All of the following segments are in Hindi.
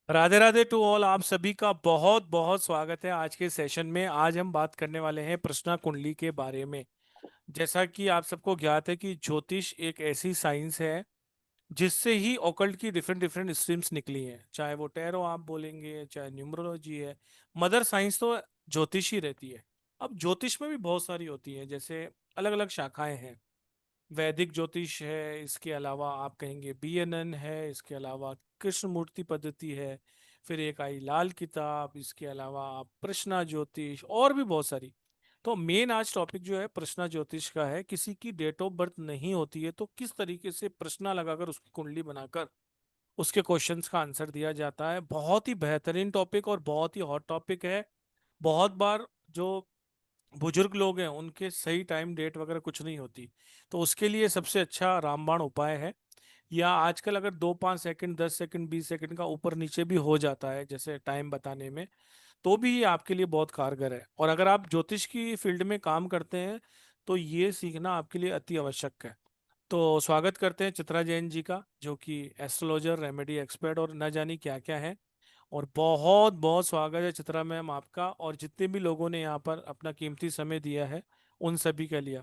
Radhe Radhe to all. आप सभी का बहुत बहुत स्वागत है आज के सेशन में। आज हम बात करने वाले हैं प्रश्ना कुंडली के बारे में। जैसा कि आप सबको ज्ञात है कि ज्योतिष एक ऐसी साइंस है जिससे ही ऑकल्ट की डिफरेंट डिफरेंट स्ट्रीम्स निकली हैं। चाहे वो टैरो आप बोलेंगे, चाहे न्यूमरोलॉजी है, मदर साइंस तो ज्योतिष ही रहती है। अब ज्योतिष में भी बहुत सारी होती है, जैसे अलग अलग शाखाएं हैं। वैदिक ज्योतिष है, इसके अलावा आप कहेंगे बीएनएन है, इसके अलावा कृष्ण मूर्ति पद्धति है, फिर एक आई लाल किताब, इसके अलावा आप प्रश्ना ज्योतिष और भी बहुत सारी। तो मेन आज टॉपिक जो है प्रश्ना ज्योतिष का है। किसी की डेट ऑफ बर्थ नहीं होती है तो किस तरीके से प्रश्ना लगाकर उसकी कुंडली बनाकर उसके क्वेश्चंस का आंसर दिया जाता है। बहुत ही बेहतरीन टॉपिक और बहुत ही हॉट टॉपिक है। बहुत बार जो बुजुर्ग लोग हैं उनके सही टाइम डेट वगैरह कुछ नहीं होती, तो उसके लिए सबसे अच्छा रामबाण उपाय है। या आजकल अगर 2-5 सेकंड, 10 सेकंड, 20 सेकंड का ऊपर नीचे भी हो जाता है जैसे टाइम बताने में, तो भी ये आपके लिए बहुत कारगर है। और अगर आप ज्योतिष की फील्ड में काम करते हैं तो ये सीखना आपके लिए अति आवश्यक है। तो स्वागत करते हैं चित्रा जैन जी का, जो कि एस्ट्रोलॉजर, रेमेडी एक्सपर्ट और न जानी क्या क्या है। और बहुत बहुत स्वागत है चित्रा मैम आपका, और जितने भी लोगों ने यहाँ पर अपना कीमती समय दिया है उन सभी के लिए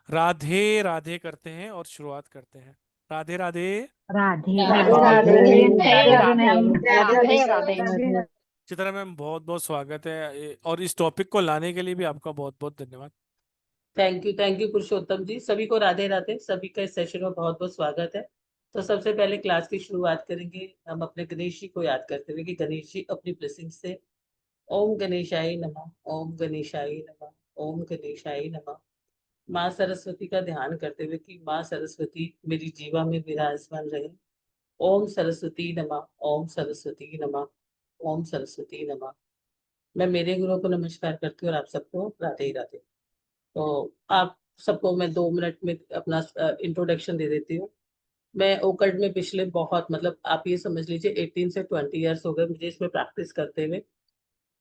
राधे राधे करते हैं और शुरुआत करते हैं। राधे राधे। राधे राधे राधे। राधे। राधे राधे मैम। राधे राधे। राधे। चित्रा मैम बहुत बहुत स्वागत है और इस टॉपिक को लाने के लिए भी आपका बहुत बहुत धन्यवाद। थैंक यू पुरुषोत्तम जी। सभी को राधे राधे। सभी का इस सेशन में बहुत बहुत स्वागत है। तो सबसे पहले क्लास की शुरुआत करेंगे हम अपने गणेश जी को याद करते हुए कि गणेश जी अपनी ब्लेसिंग से ओम गणेशाय नमः, ओम गणेशाय नमः, ओम गणेशाय नमः। माँ सरस्वती का ध्यान करते हुए कि माँ सरस्वती मेरी जीवा में विराजमान रहे। ओम सरस्वती नमः, ओम सरस्वती नमः, ओम सरस्वती नमः। मैं मेरे गुरु को नमस्कार करती हूँ और आप सबको राधे ही राधे। तो आप सबको मैं 2 मिनट में अपना इंट्रोडक्शन दे देती हूँ। मैं ओकल्ट में पिछले बहुत मतलब आप ये समझ लीजिए 18 से 20 ईयर्स हो गए मुझे इसमें प्रैक्टिस करते हुए।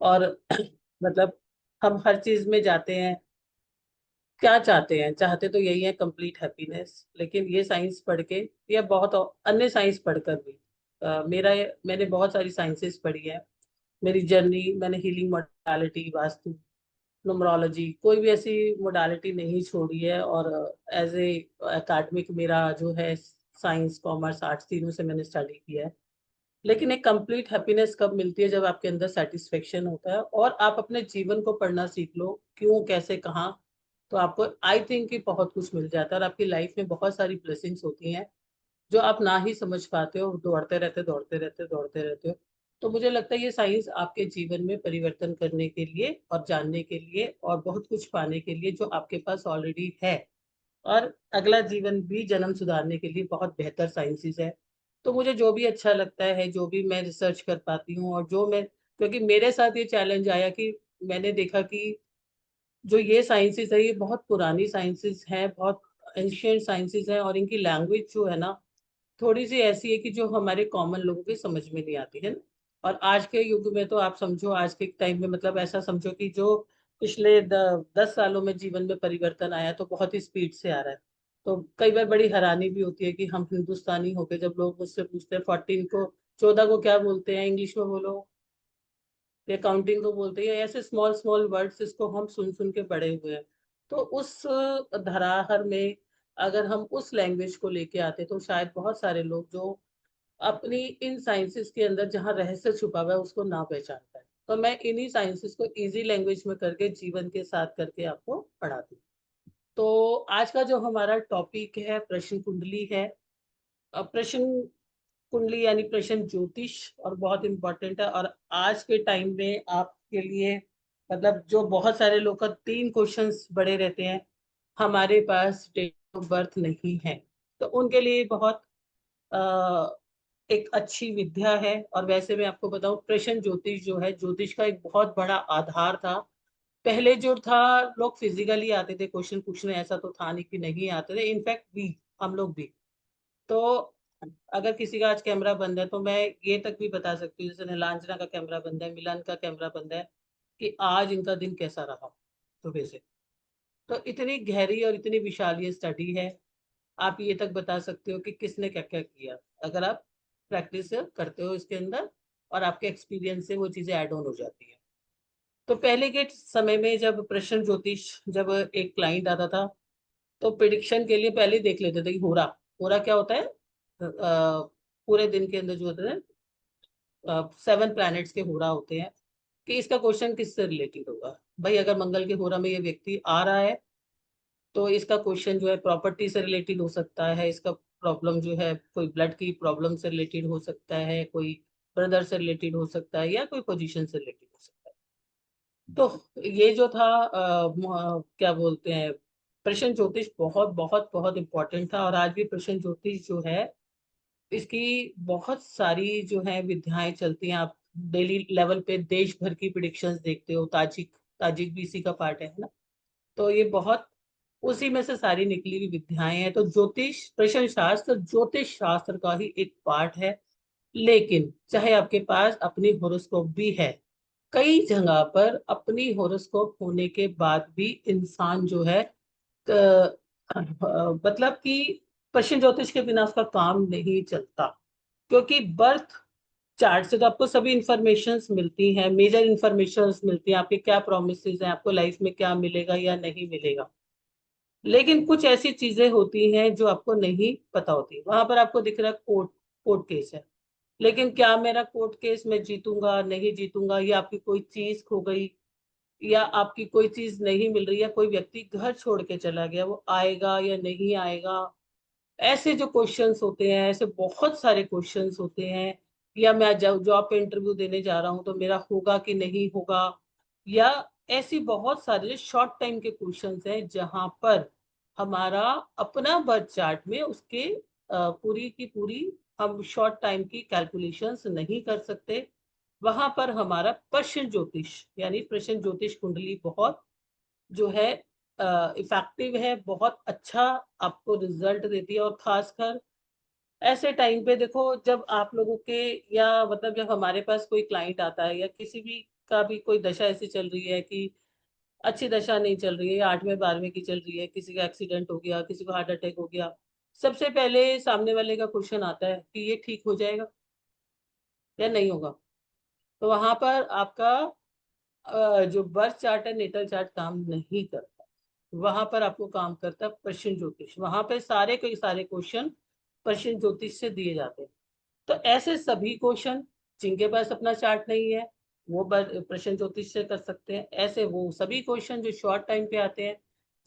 और मतलब हम हर चीज में जाते हैं, क्या चाहते हैं, चाहते तो यही है कंप्लीट हैप्पीनेस। लेकिन ये साइंस पढ़ के या बहुत अन्य साइंस पढ़कर भी मैंने बहुत सारी साइंसेस पढ़ी है। मेरी जर्नी, मैंने हीलिंग मोडालिटी, वास्तु, न्यूमरोलॉजी, कोई भी ऐसी मोडालिटी नहीं छोड़ी है। और एज ए एकेडमिक मेरा जो है साइंस, कॉमर्स, आर्ट्स तीनों से मैंने स्टडी किया है। लेकिन एक कंप्लीट हैप्पीनेस कब मिलती है? जब आपके अंदर सेटिस्फेक्शन होता है और आप अपने जीवन को पढ़ना सीख लो, क्यों, कैसे, कहाँ। तो आपको आई थिंक कि बहुत कुछ मिल जाता है और आपकी लाइफ में बहुत सारी ब्लेसिंग्स होती हैं जो आप ना ही समझ पाते हो, दौड़ते रहते दौड़ते रहते दौड़ते रहते हो। तो मुझे लगता है ये साइंस आपके जीवन में परिवर्तन करने के लिए और जानने के लिए और बहुत कुछ पाने के लिए जो आपके पास ऑलरेडी है, और अगला जीवन भी जन्म सुधारने के लिए बहुत बेहतर साइंसेस है। तो मुझे जो भी अच्छा लगता है, जो भी मैं रिसर्च कर पाती हूँ और जो मैं, क्योंकि मेरे साथ ये चैलेंज आया कि मैंने देखा कि जो ये साइंसेस है ये बहुत पुरानी साइंसेस हैं, बहुत एंशियंट साइंसेस हैं, और इनकी लैंग्वेज जो है ना थोड़ी सी ऐसी है कि जो हमारे कॉमन लोगों के समझ में नहीं आती है ना। और आज के युग में तो आप समझो, आज के टाइम में मतलब ऐसा समझो कि जो पिछले 10 सालों में जीवन में परिवर्तन आया तो बहुत ही स्पीड से आ रहा है। तो कई बार बड़ी हैरानी भी होती है कि हम हिंदुस्तानी होके जब लोग मुझसे पूछते हैं 14 को, 14 को क्या बोलते हैं इंग्लिश में बोलो, या काउंटिंग को बोलते हैं, या ऐसे स्मॉल स्मॉल वर्ड्स इसको हम सुन सुन के बड़े हुए हैं। तो उस धराहर में अगर हम उस लैंग्वेज को लेके आते तो शायद बहुत सारे लोग जो अपनी इन साइंसेस के अंदर जहाँ रहस्य छुपा हुआ है उसको ना पहचान पाए। तो मैं इन्हीं साइंसेस को इजी लैंग्वेज में करके जीवन के साथ करके आपको पढ़ाती हूँ। तो आज का जो हमारा टॉपिक है प्रश्न कुंडली है। प्रश्न कुंडली यानी प्रश्न ज्योतिष, और बहुत इंपॉर्टेंट है। और आज के टाइम में आपके लिए मतलब जो बहुत सारे लोग का 3 क्वेश्चंस बड़े रहते हैं, हमारे पास डेट ऑफ बर्थ नहीं है, तो उनके लिए बहुत एक अच्छी विद्या है। और वैसे मैं आपको बताऊं, प्रश्न ज्योतिष जो है, ज्योतिष का एक बहुत बड़ा आधार था। पहले जो था, लोग फिजिकली आते थे क्वेश्चन पूछने, ऐसा तो था नहीं कि नहीं आते थे, इनफैक्ट भी हम लोग भी। तो अगर किसी का आज कैमरा बंद है तो मैं ये तक भी बता सकती हूँ, जैसे नीलांजना का कैमरा बंद है, मिलन का कैमरा बंद है, कि आज इनका दिन कैसा रहा सुबह से। तो इतनी गहरी और इतनी विशाल ये स्टडी है। आप ये तक बता सकते हो कि किसने क्या क्या किया, अगर आप प्रैक्टिस करते हो इसके अंदर। और आपके एक्सपीरियंस से वो चीजें ऐड ऑन हो जाती है। तो पहले के समय में जब प्रश्न ज्योतिष, जब एक क्लाइंट आता था तो प्रिडिक्शन के लिए पहले ही देख लेते थे कि होरा, होरा क्या होता है, पूरे दिन के अंदर जो होता है 7 प्लैनेट्स के होरा होते हैं, कि इसका क्वेश्चन किससे रिलेटेड होगा। भाई अगर मंगल के होरा में ये व्यक्ति आ रहा है तो इसका क्वेश्चन जो है प्रॉपर्टी से रिलेटेड हो सकता है, इसका प्रॉब्लम जो है कोई ब्लड की प्रॉब्लम से रिलेटेड हो सकता है, कोई ब्रदर से रिलेटेड हो सकता है, या कोई पोजीशन से रिलेटेड हो सकता है। तो ये जो था क्या बोलते हैं, प्रश्न ज्योतिष बहुत बहुत बहुत इम्पोर्टेंट था। और आज भी प्रश्न ज्योतिष जो है, इसकी बहुत सारी जो है विधाएं चलती हैं। आप डेली लेवल पे देश भर की प्रिडिक्शंस देखते हो, ताजिक ताजिक भी इसी का पार्ट है ना। तो ये बहुत उसी में से सारी निकली हुई विद्याएं हैं। तो ज्योतिष शास्त्र का ही एक पार्ट है। लेकिन चाहे आपके पास अपनी होरोस्कोप भी है, कई जगह पर अपनी होरोस्कोप होने के बाद भी इंसान जो है मतलब कि पश्चिम ज्योतिष के बिना उसका काम नहीं चलता। क्योंकि बर्थ चार्ट से तो आपको सभी इंफॉर्मेशंस मिलती हैं, मेजर इंफॉर्मेशंस मिलती हैं, आपके क्या प्रोमिसेस हैं, आपको लाइफ में क्या मिलेगा या नहीं मिलेगा। लेकिन कुछ ऐसी चीजें होती हैं जो आपको नहीं पता होती। वहां पर आपको दिख रहा है कोर्ट कोर्ट केस है, लेकिन क्या मेरा कोर्ट केस में जीतूंगा नहीं जीतूंगा, या आपकी कोई चीज खो गई, या आपकी कोई चीज नहीं मिल रही, या कोई व्यक्ति घर छोड़ के चला गया, वो आएगा या नहीं आएगा। ऐसे जो क्वेश्चंस होते हैं, ऐसे बहुत सारे क्वेश्चंस होते हैं। या मैं जॉब पे इंटरव्यू देने जा रहा हूँ तो मेरा होगा कि नहीं होगा, या ऐसी बहुत सारे शॉर्ट टाइम के क्वेश्चंस हैं जहां पर हमारा अपना बर्थ चार्ट में उसके पूरी की पूरी हम शॉर्ट टाइम की कैलकुलेशंस नहीं कर सकते। वहां पर हमारा प्रश्न ज्योतिष यानी प्रश्न ज्योतिष कुंडली बहुत जो है इफेक्टिव है, बहुत अच्छा आपको रिजल्ट देती है। और खासकर ऐसे टाइम पे देखो, जब आप लोगों के या मतलब जब हमारे पास कोई क्लाइंट आता है, या किसी भी का भी कोई दशा ऐसी चल रही है कि अच्छी दशा नहीं चल रही है, या 8वें 12वें की चल रही है, किसी का एक्सीडेंट हो गया, किसी को हार्ट अटैक हो गया, सबसे पहले सामने वाले का क्वेश्चन आता है कि ये ठीक हो जाएगा या नहीं होगा। तो वहां पर आपका जो बर्थ चार्ट है, नेटल चार्ट काम नहीं करता। वहां पर आपको काम करता है प्रश्न ज्योतिष। वहां पे सारे के सारे क्वेश्चन प्रश्न ज्योतिष से दिए जाते हैं। तो ऐसे सभी क्वेश्चन जिनके पास अपना चार्ट नहीं है, वो प्रश्न ज्योतिष से कर सकते हैं। ऐसे वो सभी क्वेश्चन जो शॉर्ट टाइम पे आते हैं,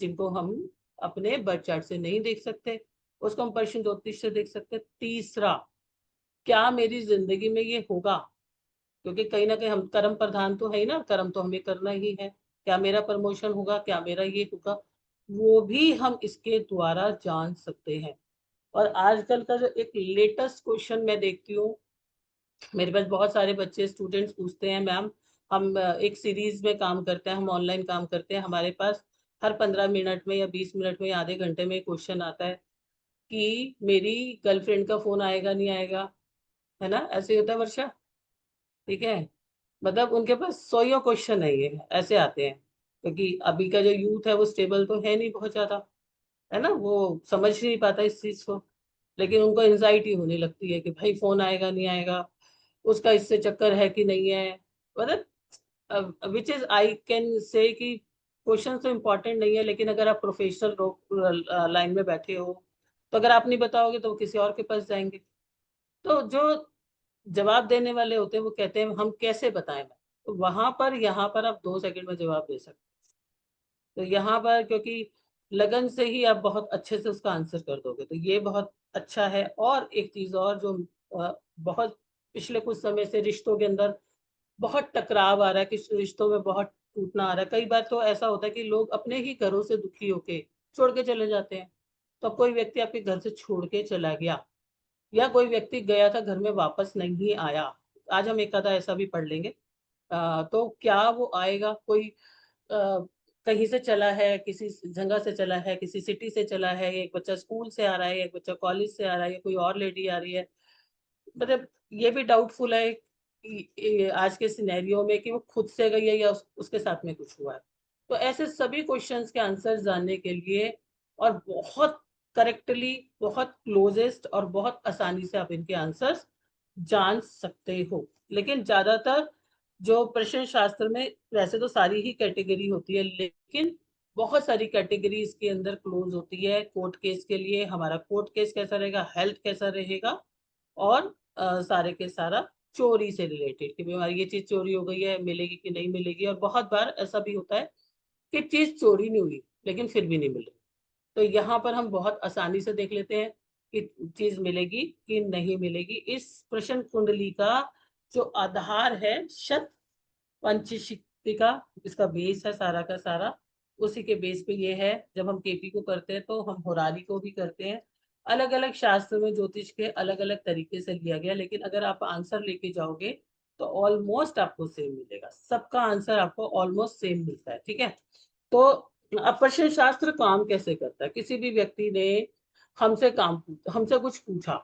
जिनको हम अपने बर्थ चार्ट से नहीं देख सकते, उसको हम प्रश्न ज्योतिष से देख सकते हैं। तीसरा, क्या मेरी जिंदगी में ये होगा, क्योंकि कहीं ना कहीं हम कर्म प्रधान तो है ही ना, कर्म तो हमें करना ही है। क्या मेरा प्रमोशन होगा, क्या मेरा ये होगा, वो भी हम इसके द्वारा जान सकते हैं। और आजकल का जो एक लेटेस्ट क्वेश्चन मैं देखती हूँ, मेरे पास बहुत सारे बच्चे स्टूडेंट्स पूछते हैं, मैम हम एक सीरीज में काम करते हैं, हम ऑनलाइन काम करते हैं, हमारे पास हर 15 मिनट में या 20 मिनट में या आधे घंटे में क्वेश्चन आता है कि मेरी गर्लफ्रेंड का फोन आएगा नहीं आएगा, है ना, ऐसे ही होता है वर्षा। ठीक है, मतलब उनके पास सौयों क्वेश्चन नहीं है, ऐसे आते हैं। क्योंकि अभी का जो यूथ है वो स्टेबल तो है नहीं बहुत ज्यादा, है ना, वो समझ नहीं पाता इस चीज को। लेकिन उनको एंजाइटी होने लगती है कि भाई फोन आएगा नहीं आएगा, उसका इससे चक्कर है कि नहीं है। मतलब which is I can say कि क्वेश्चन तो इम्पोर्टेंट नहीं है, लेकिन अगर आप प्रोफेशनल लाइन में बैठे हो, तो अगर आप नहीं बताओगे तो वो किसी और के पास जाएंगे। तो जो जवाब देने वाले होते हैं वो कहते हैं हम कैसे बताएं। तो वहां पर यहाँ पर आप 2 सेकंड में जवाब दे सकते हैं। तो यहाँ पर क्योंकि लगन से ही आप बहुत अच्छे से उसका आंसर कर दोगे, तो ये बहुत अच्छा है। और एक चीज और जो बहुत पिछले कुछ समय से रिश्तों के अंदर बहुत टकराव आ रहा है, कि रिश्तों में बहुत टूटना आ रहा है। कई बार तो ऐसा होता है कि लोग अपने ही घरों से दुखी होके छोड़ के चले जाते हैं। तो अब कोई व्यक्ति आपके घर से छोड़ के चला गया, या कोई व्यक्ति गया था घर में वापस नहीं आया, आज हम एक आधा ऐसा भी पढ़ लेंगे। तो क्या वो आएगा, कोई कहीं से चला है, किसी जगह से चला है, किसी सिटी से चला है, एक बच्चा स्कूल से आ रहा है, एक बच्चा कॉलेज से आ रहा है, कोई और लेडी आ रही है। मतलब ये भी डाउटफुल है आज के सिनेरियो में कि वो खुद से गई है या उसके साथ में कुछ हुआ है। तो ऐसे सभी क्वेश्चंस के आंसर जानने के लिए, और बहुत करेक्टली, बहुत क्लोजेस्ट और बहुत आसानी से आप इनके आंसर्स जान सकते हो। लेकिन ज्यादातर जो प्रश्न शास्त्र में, वैसे तो सारी ही कैटेगरी होती है, लेकिन बहुत सारी कैटेगरी इसके अंदर क्लोज होती है। कोर्ट केस के लिए हमारा कोर्ट केस कैसा रहेगा, हेल्थ कैसा रहेगा, और सारे के सारा चोरी से रिलेटेड कि भाई हमारी ये चीज चोरी हो गई है, मिलेगी कि नहीं मिलेगी। और बहुत बार ऐसा भी होता है कि चीज चोरी नहीं हुई लेकिन फिर भी नहीं मिल रही। तो यहाँ पर हम बहुत आसानी से देख लेते हैं कि चीज मिलेगी कि नहीं मिलेगी। इस प्रश्न कुंडली का जो आधार है शत पंचशिका, इसका बेस है सारा का सारा, उसी के बेस पे ये है। जब हम केपी को करते हैं तो हम होरारी को भी करते हैं। अलग अलग शास्त्र में ज्योतिष के अलग अलग तरीके से लिया गया, लेकिन अगर आप आंसर लेके जाओगे तो ऑलमोस्ट आपको सेम मिलेगा। सबका आंसर आपको ऑलमोस्ट सेम मिलता है, ठीक है। तो अब प्रश्न शास्त्र काम कैसे करता है? किसी भी व्यक्ति ने हमसे कुछ पूछा,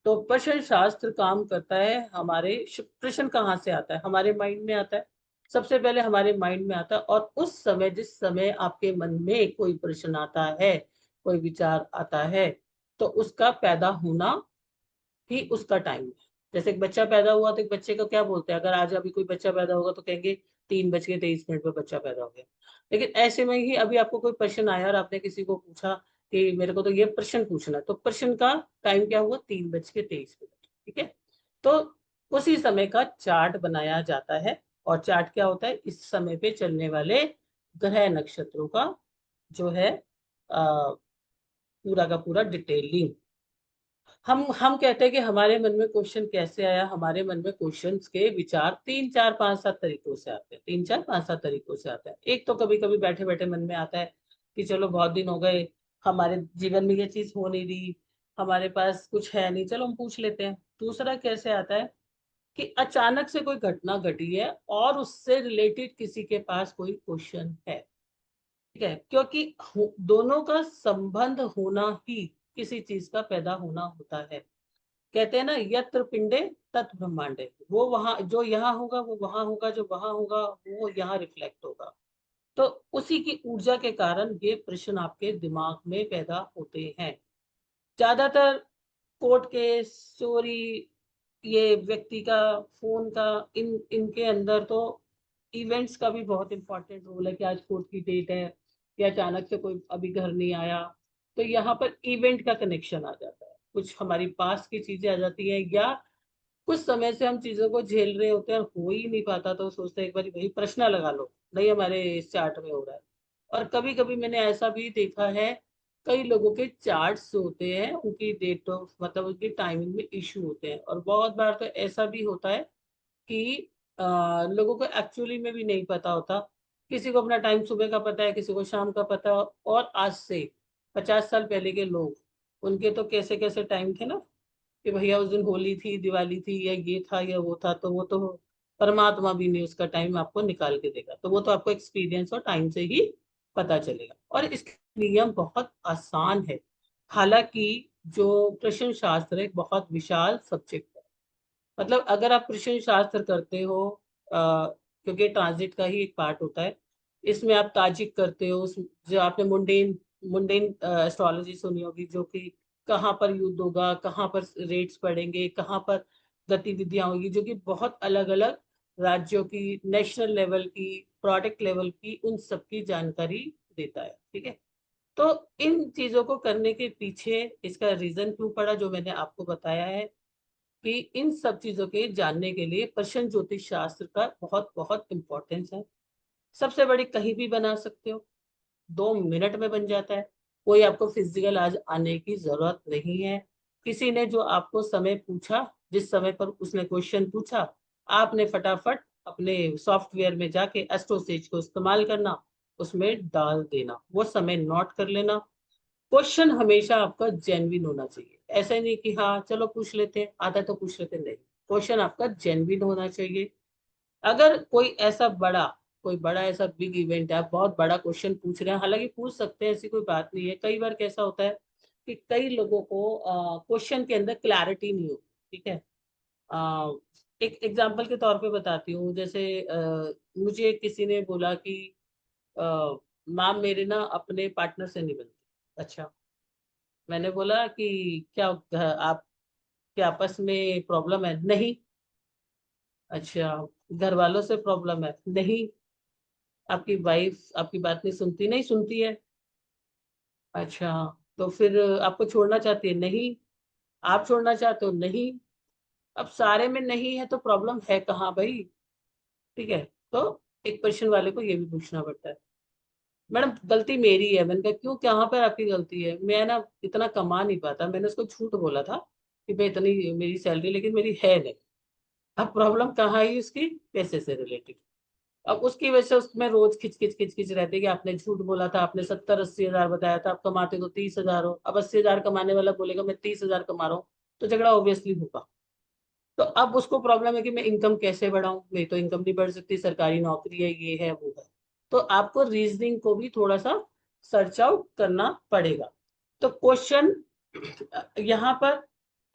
तो प्रश्न शास्त्र काम करता है। प्रश्न कहाँ से आता है? हमारे माइंड में आता है। सबसे पहले हमारे माइंड में आता है, और उस समय, जिस समय आपके मन में कोई प्रश्न आता है, कोई विचार आता है, तो उसका पैदा होना ही उसका टाइम है। जैसे एक बच्चा पैदा हुआ तो एक बच्चे को क्या बोलते हैं? अगर आज अभी कोई बच्चा पैदा होगा तो कहेंगे 3:23 पे बच्चा पैदा हो गया। लेकिन ऐसे में ही अभी आपको कोई प्रश्न आया और आपने किसी को पूछा कि मेरे को तो ये प्रश्न पूछना है, तो प्रश्न का टाइम क्या हुआ? 3:23। ठीक है। तो उसी समय का चार्ट बनाया जाता है। और चार्ट क्या होता है? इस समय पे चलने वाले ग्रह नक्षत्रों का जो है पूरा का पूरा डिटेलिंग। हम कहते हैं कि हमारे मन में क्वेश्चन कैसे आया? हमारे मन में क्वेश्चंस के विचार 3 4 5 7 तरीकों से आते हैं। 3 4 5 7 तरीकों से आता है। एक तो कभी कभी बैठे बैठे मन में आता है कि चलो बहुत दिन हो गए, हमारे जीवन में ये चीज हो नहीं रही, हमारे पास कुछ है नहीं, चलो हम पूछ लेते हैं। दूसरा कैसे आता है कि अचानक से कोई घटना घटी है और उससे रिलेटेड किसी के पास कोई क्वेश्चन है, ठीक है। क्योंकि दोनों का संबंध होना ही किसी चीज का पैदा होना होता है। कहते हैं ना, यत्र पिंडे तत् ब्रह्मांडे। वो वहां जो यहाँ होगा वो वहां होगा, जो वहां होगा वो यहाँ रिफ्लेक्ट होगा। तो उसी की ऊर्जा के कारण ये प्रश्न आपके दिमाग में पैदा होते हैं। ज्यादातर कोर्ट केस, चोरी, ये व्यक्ति का फोन का, इनके अंदर तो इवेंट्स का भी बहुत इंपॉर्टेंट रोल है कि आज कोर्ट की डेट है, या अचानक से कोई अभी घर नहीं आया, तो यहाँ पर इवेंट का कनेक्शन आ जाता है। कुछ हमारी पास की चीजें आ जाती है, या कुछ समय से हम चीजों को झेल रहे होते हैं और हो ही नहीं पाता, तो सोचते हैं एक बार वही प्रश्न लगा लो, नहीं हमारे इस चार्ट में हो रहा है। और कभी कभी मैंने ऐसा भी देखा है, कई लोगों के चार्ट्स होते हैं, उनकी डेट ऑफ मतलब उनकी टाइमिंग में इशू होते हैं। और बहुत बार तो ऐसा भी होता है कि लोगों को एक्चुअली में भी नहीं पता होता। किसी को अपना टाइम सुबह का पता है, किसी को शाम का पता है। और आज से 50 साल पहले के लोग, उनके तो कैसे कैसे टाइम थे ना, कि भैया उस दिन होली थी, दिवाली थी, या ये था या वो था, तो वो तो परमात्मा भी नहीं उसका टाइम आपको निकाल के देगा। तो वो तो आपको एक्सपीरियंस और टाइम से ही पता चलेगा। और इसके नियम बहुत आसान है। हालांकि जो प्रश्न शास्त्र है एक बहुत विशाल सब्जेक्ट है। मतलब अगर आप प्रश्न शास्त्र करते हो, क्योंकि ट्रांजिट का ही एक पार्ट होता है, इसमें आप ताजिक करते हो, जो आपने मुंडेन मुंडेन एस्ट्रोलॉजी सुनी होगी, जो कि कहाँ पर युद्ध होगा, कहाँ पर रेट्स पड़ेंगे, कहाँ पर गतिविधियां होगी, जो कि बहुत अलग अलग राज्यों की, नेशनल लेवल की, प्रोडक्ट लेवल की, उन सब की जानकारी देता है, ठीक है। तो इन चीजों को करने के पीछे इसका रीजन क्यों पड़ा, जो मैंने आपको बताया है कि इन सब चीजों के जानने के लिए प्रश्न ज्योतिष शास्त्र का बहुत बहुत इंपॉर्टेंस है। सबसे बड़ी कहीं भी बना सकते हो, 2 मिनट में बन जाता है। कोई आपको फिजिकल आज आने की जरूरत नहीं है। किसी ने जो आपको समय पूछा, जिस समय पर उसने क्वेश्चन पूछा, आपने फटाफट अपने सॉफ्टवेयर में जाके एस्ट्रोसेज को इस्तेमाल करना, उसमें डाल देना, वो समय नोट कर लेना। क्वेश्चन हमेशा आपका जेन्युइन होना चाहिए। ऐसा नहीं कि हाँ चलो पूछ लेते हैं, आता है तो पूछ लेते हैं, नहीं। क्वेश्चन आपका जेन्युइन होना चाहिए। अगर कोई बड़ा ऐसा बिग इवेंट है, आप बहुत बड़ा क्वेश्चन पूछ रहे हैं, हालांकि पूछ सकते हैं, ऐसी कोई बात नहीं है। कई बार कैसा होता है कि कई लोगों को क्वेश्चन के अंदर क्लैरिटी नहीं होती, ठीक है। अ, एक एग्जांपल के तौर पे बताती हूँ। जैसे मुझे किसी ने बोला कि मैम मेरे ना अपने पार्टनर से नहीं बनती। अच्छा, मैंने बोला कि क्या आप कि आपस में प्रॉब्लम है? नहीं। अच्छा, घर वालों से प्रॉब्लम है? नहीं। आपकी वाइफ आपकी बात नहीं सुनती? नहीं सुनती है। अच्छा, तो फिर आपको छोड़ना चाहती है? नहीं। आप छोड़ना चाहते हो? नहीं। अब सारे में नहीं है तो प्रॉब्लम है कहाँ भाई? ठीक है, तो एक क्वेश्चन वाले को ये भी पूछना पड़ता है। मैडम गलती मेरी है। मैंने कहा क्यों, कहाँ पर आपकी गलती है? मैं ना इतना कमा नहीं पाता, मैंने उसको झूठ बोला था कि भाई इतनी मेरी सैलरी, लेकिन मेरी है नहीं। अब प्रॉब्लम कहाँ आई उसकी? पैसे से रिलेटेड। अब उसकी वजह से उसमें रोज खिच खिच रहती है कि आपने झूठ बोला था, आपने 70-80 हजार बताया था, आप कमाते तो 30 हजार हो। अब 80 हजार कमाने वाला बोलेगा मैं 30 हजार कमा रहा हूँ, तो झगड़ा ऑब्वियसली होगा। तो अब उसको प्रॉब्लम है कि मैं इनकम कैसे बढ़ाऊं, मेरी तो इनकम नहीं बढ़ सकती, सरकारी नौकरी है, ये है वो है। तो आपको रीजनिंग को भी थोड़ा सा सर्च आउट करना पड़ेगा। तो क्वेश्चन यहाँ पर,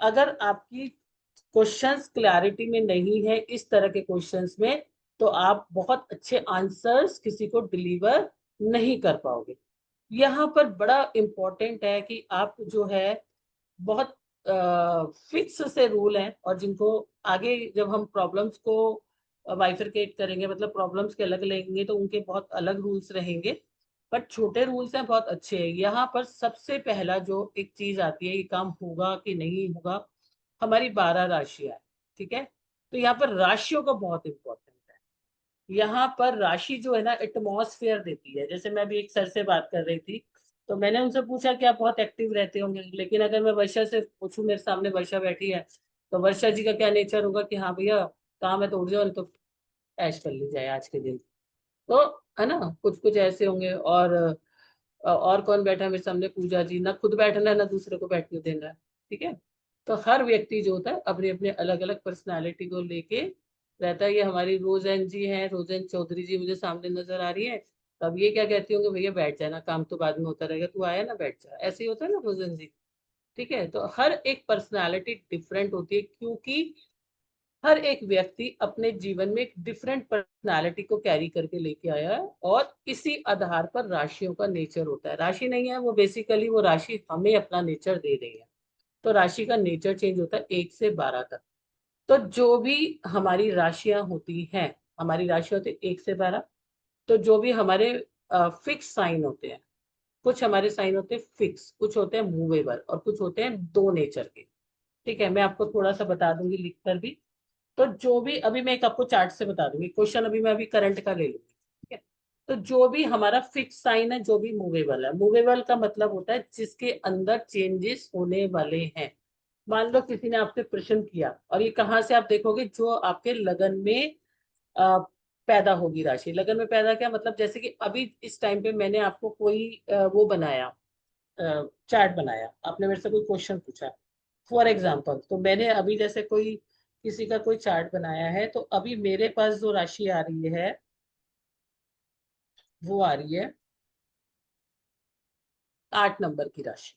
अगर आपकी क्वेश्चंस क्लैरिटी में नहीं है इस तरह के क्वेश्चंस में, तो आप बहुत अच्छे आंसर्स किसी को डिलीवर नहीं कर पाओगे। यहाँ पर बड़ा इंपॉर्टेंट है कि आप जो है बहुत फिक्स से रूल हैं, और जिनको आगे जब हम प्रॉब्लम्स को बाइफरकेट करेंगे, मतलब प्रॉब्लम्स के अलग लेंगे, तो उनके बहुत अलग रूल्स रहेंगे। बट छोटे रूल्स हैं, बहुत अच्छे हैं। यहाँ पर सबसे पहला जो एक चीज आती है, ये काम होगा कि नहीं होगा, हमारी 12 राशियां हैं। ठीक है, तो यहाँ पर राशियों का बहुत इंपॉर्टेंट है। यहाँ पर राशि जो है ना, एटमॉस्फेयर देती है। जैसे मैं अभी एक सर से बात कर रही थी, तो मैंने उनसे पूछा कि आप बहुत एक्टिव रहते होंगे, लेकिन अगर मैं वर्षा से पूछूं, मेरे सामने वर्षा बैठी है, तो वर्षा जी का क्या नेचर होगा कि हाँ भैया काम है तो उठ जाओ, नहीं तो ऐश कर ली जाए आज के दिन। तो है ना, कुछ कुछ ऐसे होंगे। और कौन बैठा है मेरे सामने? पूजा जी। ना खुद बैठना है ना दूसरे को बैठने देना है। ठीक है, तो हर व्यक्ति जो होता है अपने अपने अलग अलग पर्सनालिटी को लेके रहता है। ये हमारी रोजन जी हैं, रोजन चौधरी जी मुझे सामने नजर आ रही है। तो अब ये क्या कहती होंगे, भैया बैठ जाना, काम तो बाद में होता रहेगा, तू आया ना बैठ जा। ऐसे ही होता है ना रोजन जी। ठीक है, तो हर एक पर्सनालिटी डिफरेंट होती है, क्योंकि हर एक व्यक्ति अपने जीवन में एक डिफरेंट पर्सनालिटी को कैरी करके लेके आया है, और इसी आधार पर राशियों का नेचर होता है। राशि नहीं है वो, बेसिकली वो राशि हमें अपना नेचर दे रही है। तो राशि का नेचर चेंज होता है 1 से 12 तक। तो जो भी हमारी राशियां होती हैं, हमारी राशि होती है 1 से 12। तो जो भी हमारे फिक्स साइन होते हैं, कुछ हमारे साइन होते हैं फिक्स, कुछ होते हैं मूवेबल, और कुछ होते हैं दो नेचर के। ठीक है, मैं आपको थोड़ा सा बता दूंगी लिखकर भी। तो जो भी, अभी मैं एक आपको चार्ट से बता दूंगी, क्वेश्चन अभी मैं अभी करंट का ले लूंगी। ठीक है, तो जो भी हमारा फिक्स साइन है, जो भी मूवेबल है, मूवेबल का मतलब होता है जिसके अंदर चेंजेस होने वाले हैं। मान लो किसी ने आपसे प्रश्न किया, और ये कहाँ से आप देखोगे, जो आपके लगन में अ, पैदा होगी राशि। लगन में पैदा क्या मतलब, जैसे कि अभी इस टाइम पे मैंने आपको कोई वो बनाया, चार्ट बनाया, आपने मेरे से कोई क्वेश्चन पूछा फॉर एग्जाम्पल, तो मैंने अभी जैसे कोई किसी का कोई चार्ट बनाया है, तो अभी मेरे पास जो राशि आ रही है वो आ रही है 8 नंबर की राशि,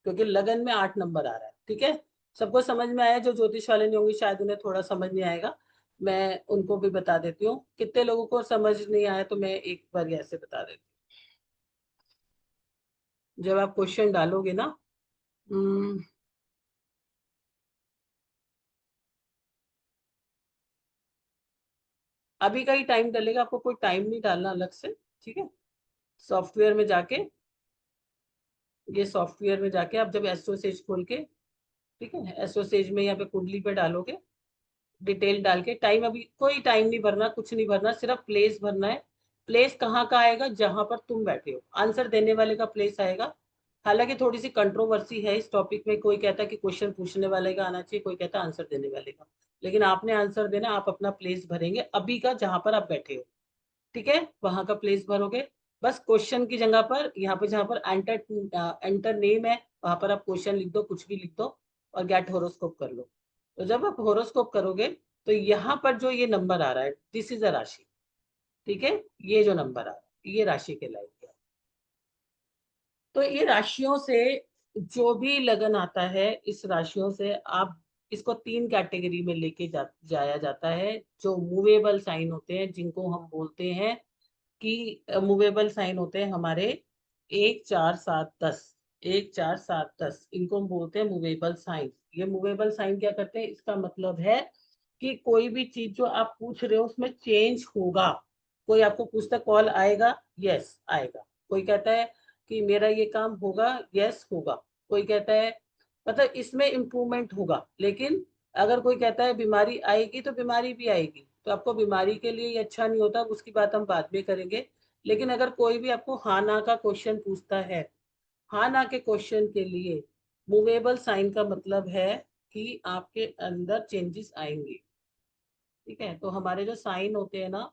क्योंकि लगन में 8 नंबर आ रहा है। ठीक है, सबको समझ में आया? जो ज्योतिष वाले नहीं होंगे शायद उन्हें थोड़ा समझ नहीं आएगा, मैं उनको भी बता देती हूँ। कितने लोगों को समझ नहीं आया तो मैं एक बार ऐसे बता देती हूँ। जब आप क्वेश्चन डालोगे ना, हम्म, अभी का ही टाइम डलेगा, आपको कोई टाइम नहीं डालना अलग से। ठीक है, सॉफ्टवेयर में जाके, ये सॉफ्टवेयर में जाके आप जब एस्ट्रोसेज खोल के, ठीक है, एस्ट्रोसेज में यहाँ पे कुंडली पे डालोगे, डिटेल डाल के, टाइम अभी कोई टाइम नहीं भरना, कुछ नहीं भरना, सिर्फ प्लेस भरना है। प्लेस कहाँ का आएगा? जहां पर तुम बैठे हो, आंसर देने वाले का प्लेस आएगा। हालांकि थोड़ी सी कंट्रोवर्सी है इस टॉपिक में, कोई कहता है कि क्वेश्चन पूछने वाले का आना चाहिए, कोई कहता है आंसर देने वाले का। लेकिन आपने आंसर देना, आप अपना प्लेस भरेंगे अभी का जहां पर आप बैठे हो। ठीक है, वहां का प्लेस भरोगे। बस क्वेश्चन की जगह पर, यहाँ पे जहां पर एंटर एंटर नेम है, वहां पर आप क्वेश्चन लिख दो, कुछ भी लिख दो, और गेट होरोस्कोप कर लो। तो जब आप होरोस्कोप करोगे, तो यहाँ पर जो ये नंबर आ रहा है, दिस इज अ राशि। ठीक है, ये जो नंबर आ रहा है ये राशि कहलाएगी। तो ये राशियों से जो भी लगन आता है, इस राशियों से आप इसको 3 कैटेगरी में लेके जाया जाता है। जो मूवेबल साइन होते हैं, जिनको हम बोलते हैं कि मूवेबल साइन होते हैं हमारे 1, 4, 7, 10। 1 4 7 10 इनको हम बोलते हैं मूवेबल साइन। ये मूवेबल साइन क्या करते हैं, इसका मतलब है कि कोई भी चीज जो आप पूछ रहे हो उसमें चेंज होगा। कोई आपको पूछता कॉल आएगा, यस आएगा। कोई कहता है कि मेरा ये काम होगा, यस होगा। कोई कहता है मतलब इसमें इम्प्रूवमेंट होगा। लेकिन अगर कोई कहता है बीमारी आएगी तो बीमारी भी आएगी। तो आपको बीमारी के लिए ये अच्छा नहीं होता, उसकी बात हम बाद में करेंगे। लेकिन अगर कोई भी आपको हाँ ना का क्वेश्चन पूछता है, हाँ ना के क्वेश्चन के लिए मूवेबल साइन का मतलब है कि आपके अंदर चेंजेस आएंगे। ठीक है, तो हमारे जो साइन होते हैं ना,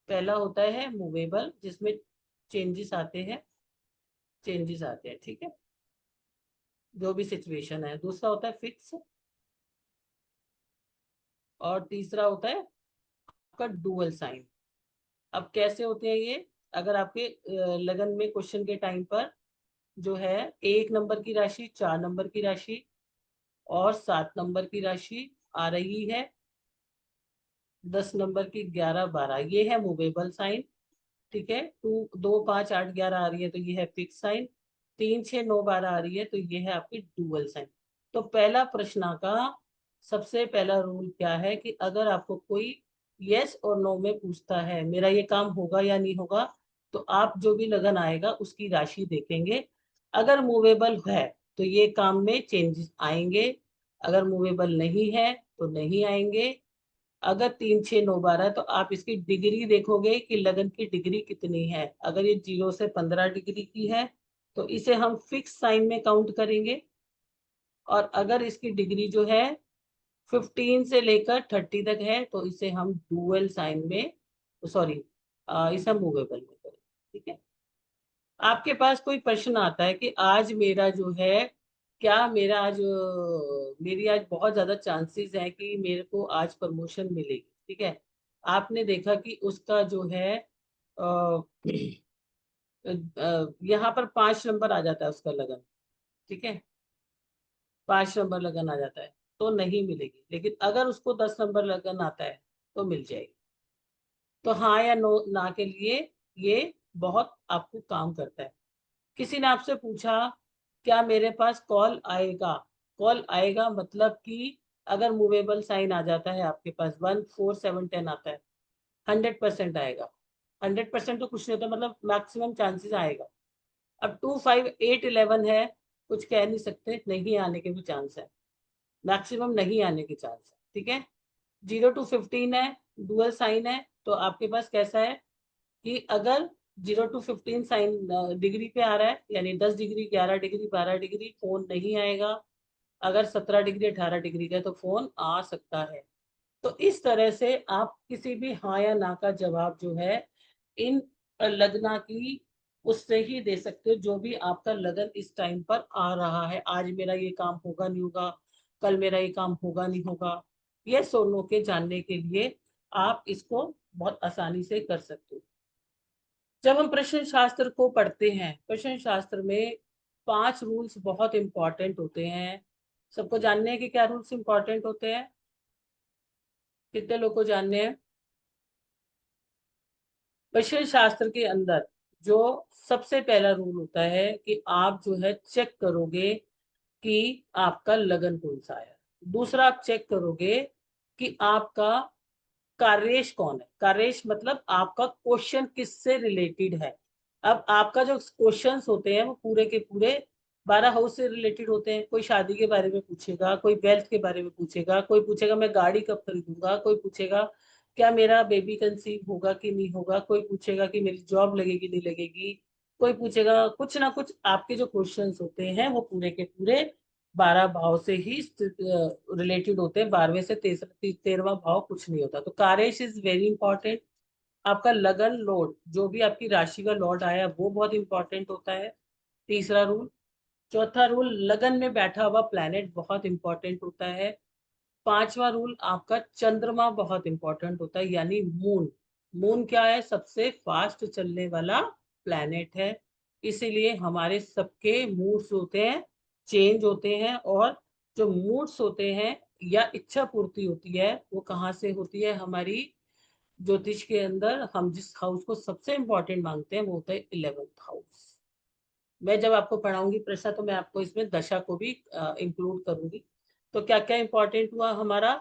पहला होता है मूवेबल जिसमें चेंजेस आते हैं, चेंजेस आते हैं। ठीक है, जो भी सिचुएशन है। दूसरा होता है फिक्स, और तीसरा होता है आपका डुअल साइन। अब कैसे होते हैं ये, अगर आपके लगन में क्वेश्चन के टाइम पर जो है 1 नंबर की राशि, 4 नंबर की राशि और 7 नंबर की राशि आ रही है, 10 नंबर की 11 12, ये है मूवेबल साइन। ठीक है, 2 2 5 8 11 आ रही है तो ये है फिक्स साइन। 3 6 9 12 आ रही है तो ये है आपकी डुअल साइन। तो पहला प्रश्न का सबसे पहला रूल क्या है कि अगर आपको कोई यस और नो में पूछता है मेरा ये काम होगा या नहीं होगा, तो आप जो भी लगन आएगा उसकी राशि देखेंगे। अगर मूवेबल है तो ये काम में चेंजेस आएंगे, अगर मूवेबल नहीं है तो नहीं आएंगे। अगर 3 6 9 12 तो आप इसकी डिग्री देखोगे कि लगन की डिग्री कितनी है। अगर ये 0 से 15 डिग्री की है तो इसे हम फिक्स साइन में काउंट करेंगे। और अगर इसकी डिग्री जो है 15 से लेकर 30 तक है तो इसे हम डुअल साइन में, सॉरी, इसे हम मूवेबल में करेंगे। ठीक है, आपके पास कोई प्रश्न आता है कि आज मेरा जो है, क्या मेरा आज मेरी आज बहुत ज्यादा चांसेस है कि मेरे को आज प्रमोशन मिलेगी। ठीक है, आपने देखा कि उसका जो है यहाँ पर 5 नंबर आ जाता है उसका लगन। ठीक है, 5 नंबर लगन आ जाता है तो नहीं मिलेगी। लेकिन अगर उसको 10 नंबर लगन आता है तो मिल जाएगी। तो हाँ या नो ना के लिए ये बहुत आपको काम करता है। किसी ने आपसे पूछा क्या मेरे पास कॉल आएगा। कॉल आएगा मतलब कि अगर मूवेबल साइन आ जाता है आपके पास, 1 4 7 10 आता है, 100% आएगा। 100% तो कुछ नहीं होता, मतलब मैक्सिमम चांसेस आएगा। अब 2 5 8 11 है, कुछ कह नहीं सकते, नहीं आने के भी चांस है, मैक्सिमम नहीं आने के चांस है। ठीक है, 0 to 15 है, डुअल साइन है, तो आपके पास कैसा है कि अगर 0 to 15 साइन डिग्री पे आ रहा है, यानी 10 डिग्री, 11 डिग्री, 12 डिग्री, फोन नहीं आएगा। अगर 17 डिग्री, 18 डिग्री का तो फोन आ सकता है। तो इस तरह से आप किसी भी हाँ या ना का जवाब जो है इन लगना की उससे ही दे सकते हो, जो भी आपका लगन इस टाइम पर आ रहा है। आज मेरा ये काम होगा नहीं होगा, कल मेरा ये काम होगा नहीं होगा, ये सोनों के जानने के लिए आप इसको बहुत आसानी से कर सकते हो। जब हम प्रश्न शास्त्र को पढ़ते हैं, प्रश्न शास्त्र में 5 रूल्स बहुत इंपॉर्टेंट होते हैं। सबको जानने हैं कि क्या रूल्स इंपॉर्टेंट होते हैं, कितने लोग को जानने हैं। प्रश्न शास्त्र के अंदर जो सबसे पहला रूल होता है कि आप जो है चेक करोगे कि आपका लगन कौन सा है। दूसरा आप चेक करोगे कि आपका कार्येश कौन है। कार्येश मतलब आपका क्वेश्चन किससे रिलेटेड है। अब आपका जो क्वेश्चंस होते हैं वो पूरे के पूरे 12 हाउस से रिलेटेड होते हैं। कोई शादी के बारे में पूछेगा, कोई वेल्थ के बारे में पूछेगा, कोई पूछेगा मैं गाड़ी कब खरीदूंगा, कोई पूछेगा क्या मेरा बेबी कंसीव होगा कि नहीं होगा, कोई पूछेगा कि मेरी जॉब लगेगी नहीं लगेगी, कोई पूछेगा कुछ ना कुछ। आपके जो क्वेश्चंस होते हैं वो पूरे के पूरे 12 भाव से ही रिलेटेड होते हैं। 12वें से 13वां भाव कुछ नहीं होता। तो कार्येश इज वेरी इंपॉर्टेंट। आपका लगन लॉर्ड, जो भी आपकी राशि का लॉर्ड आया वो बहुत इंपॉर्टेंट होता है, तीसरा रूल। चौथा रूल, लगन में बैठा हुआ प्लैनेट बहुत इंपॉर्टेंट होता है। पांचवा रूल, आपका चंद्रमा बहुत इंपॉर्टेंट होता है, यानी मून। मून क्या है, सबसे फास्ट चलने वाला प्लैनेट है। इसीलिए हमारे सबके मूड्स होते हैं, चेंज होते हैं। और जो मूड्स होते हैं या इच्छा पूर्ति होती है वो कहाँ से होती है, हमारी ज्योतिष के अंदर हम जिस हाउस को सबसे इंपॉर्टेंट मानते हैं वो होता है 11th हाउस। मैं जब आपको पढ़ाऊंगी प्रश्न तो मैं आपको इसमें दशा को भी इंक्लूड करूंगी। तो क्या क्या इंपॉर्टेंट हुआ हमारा?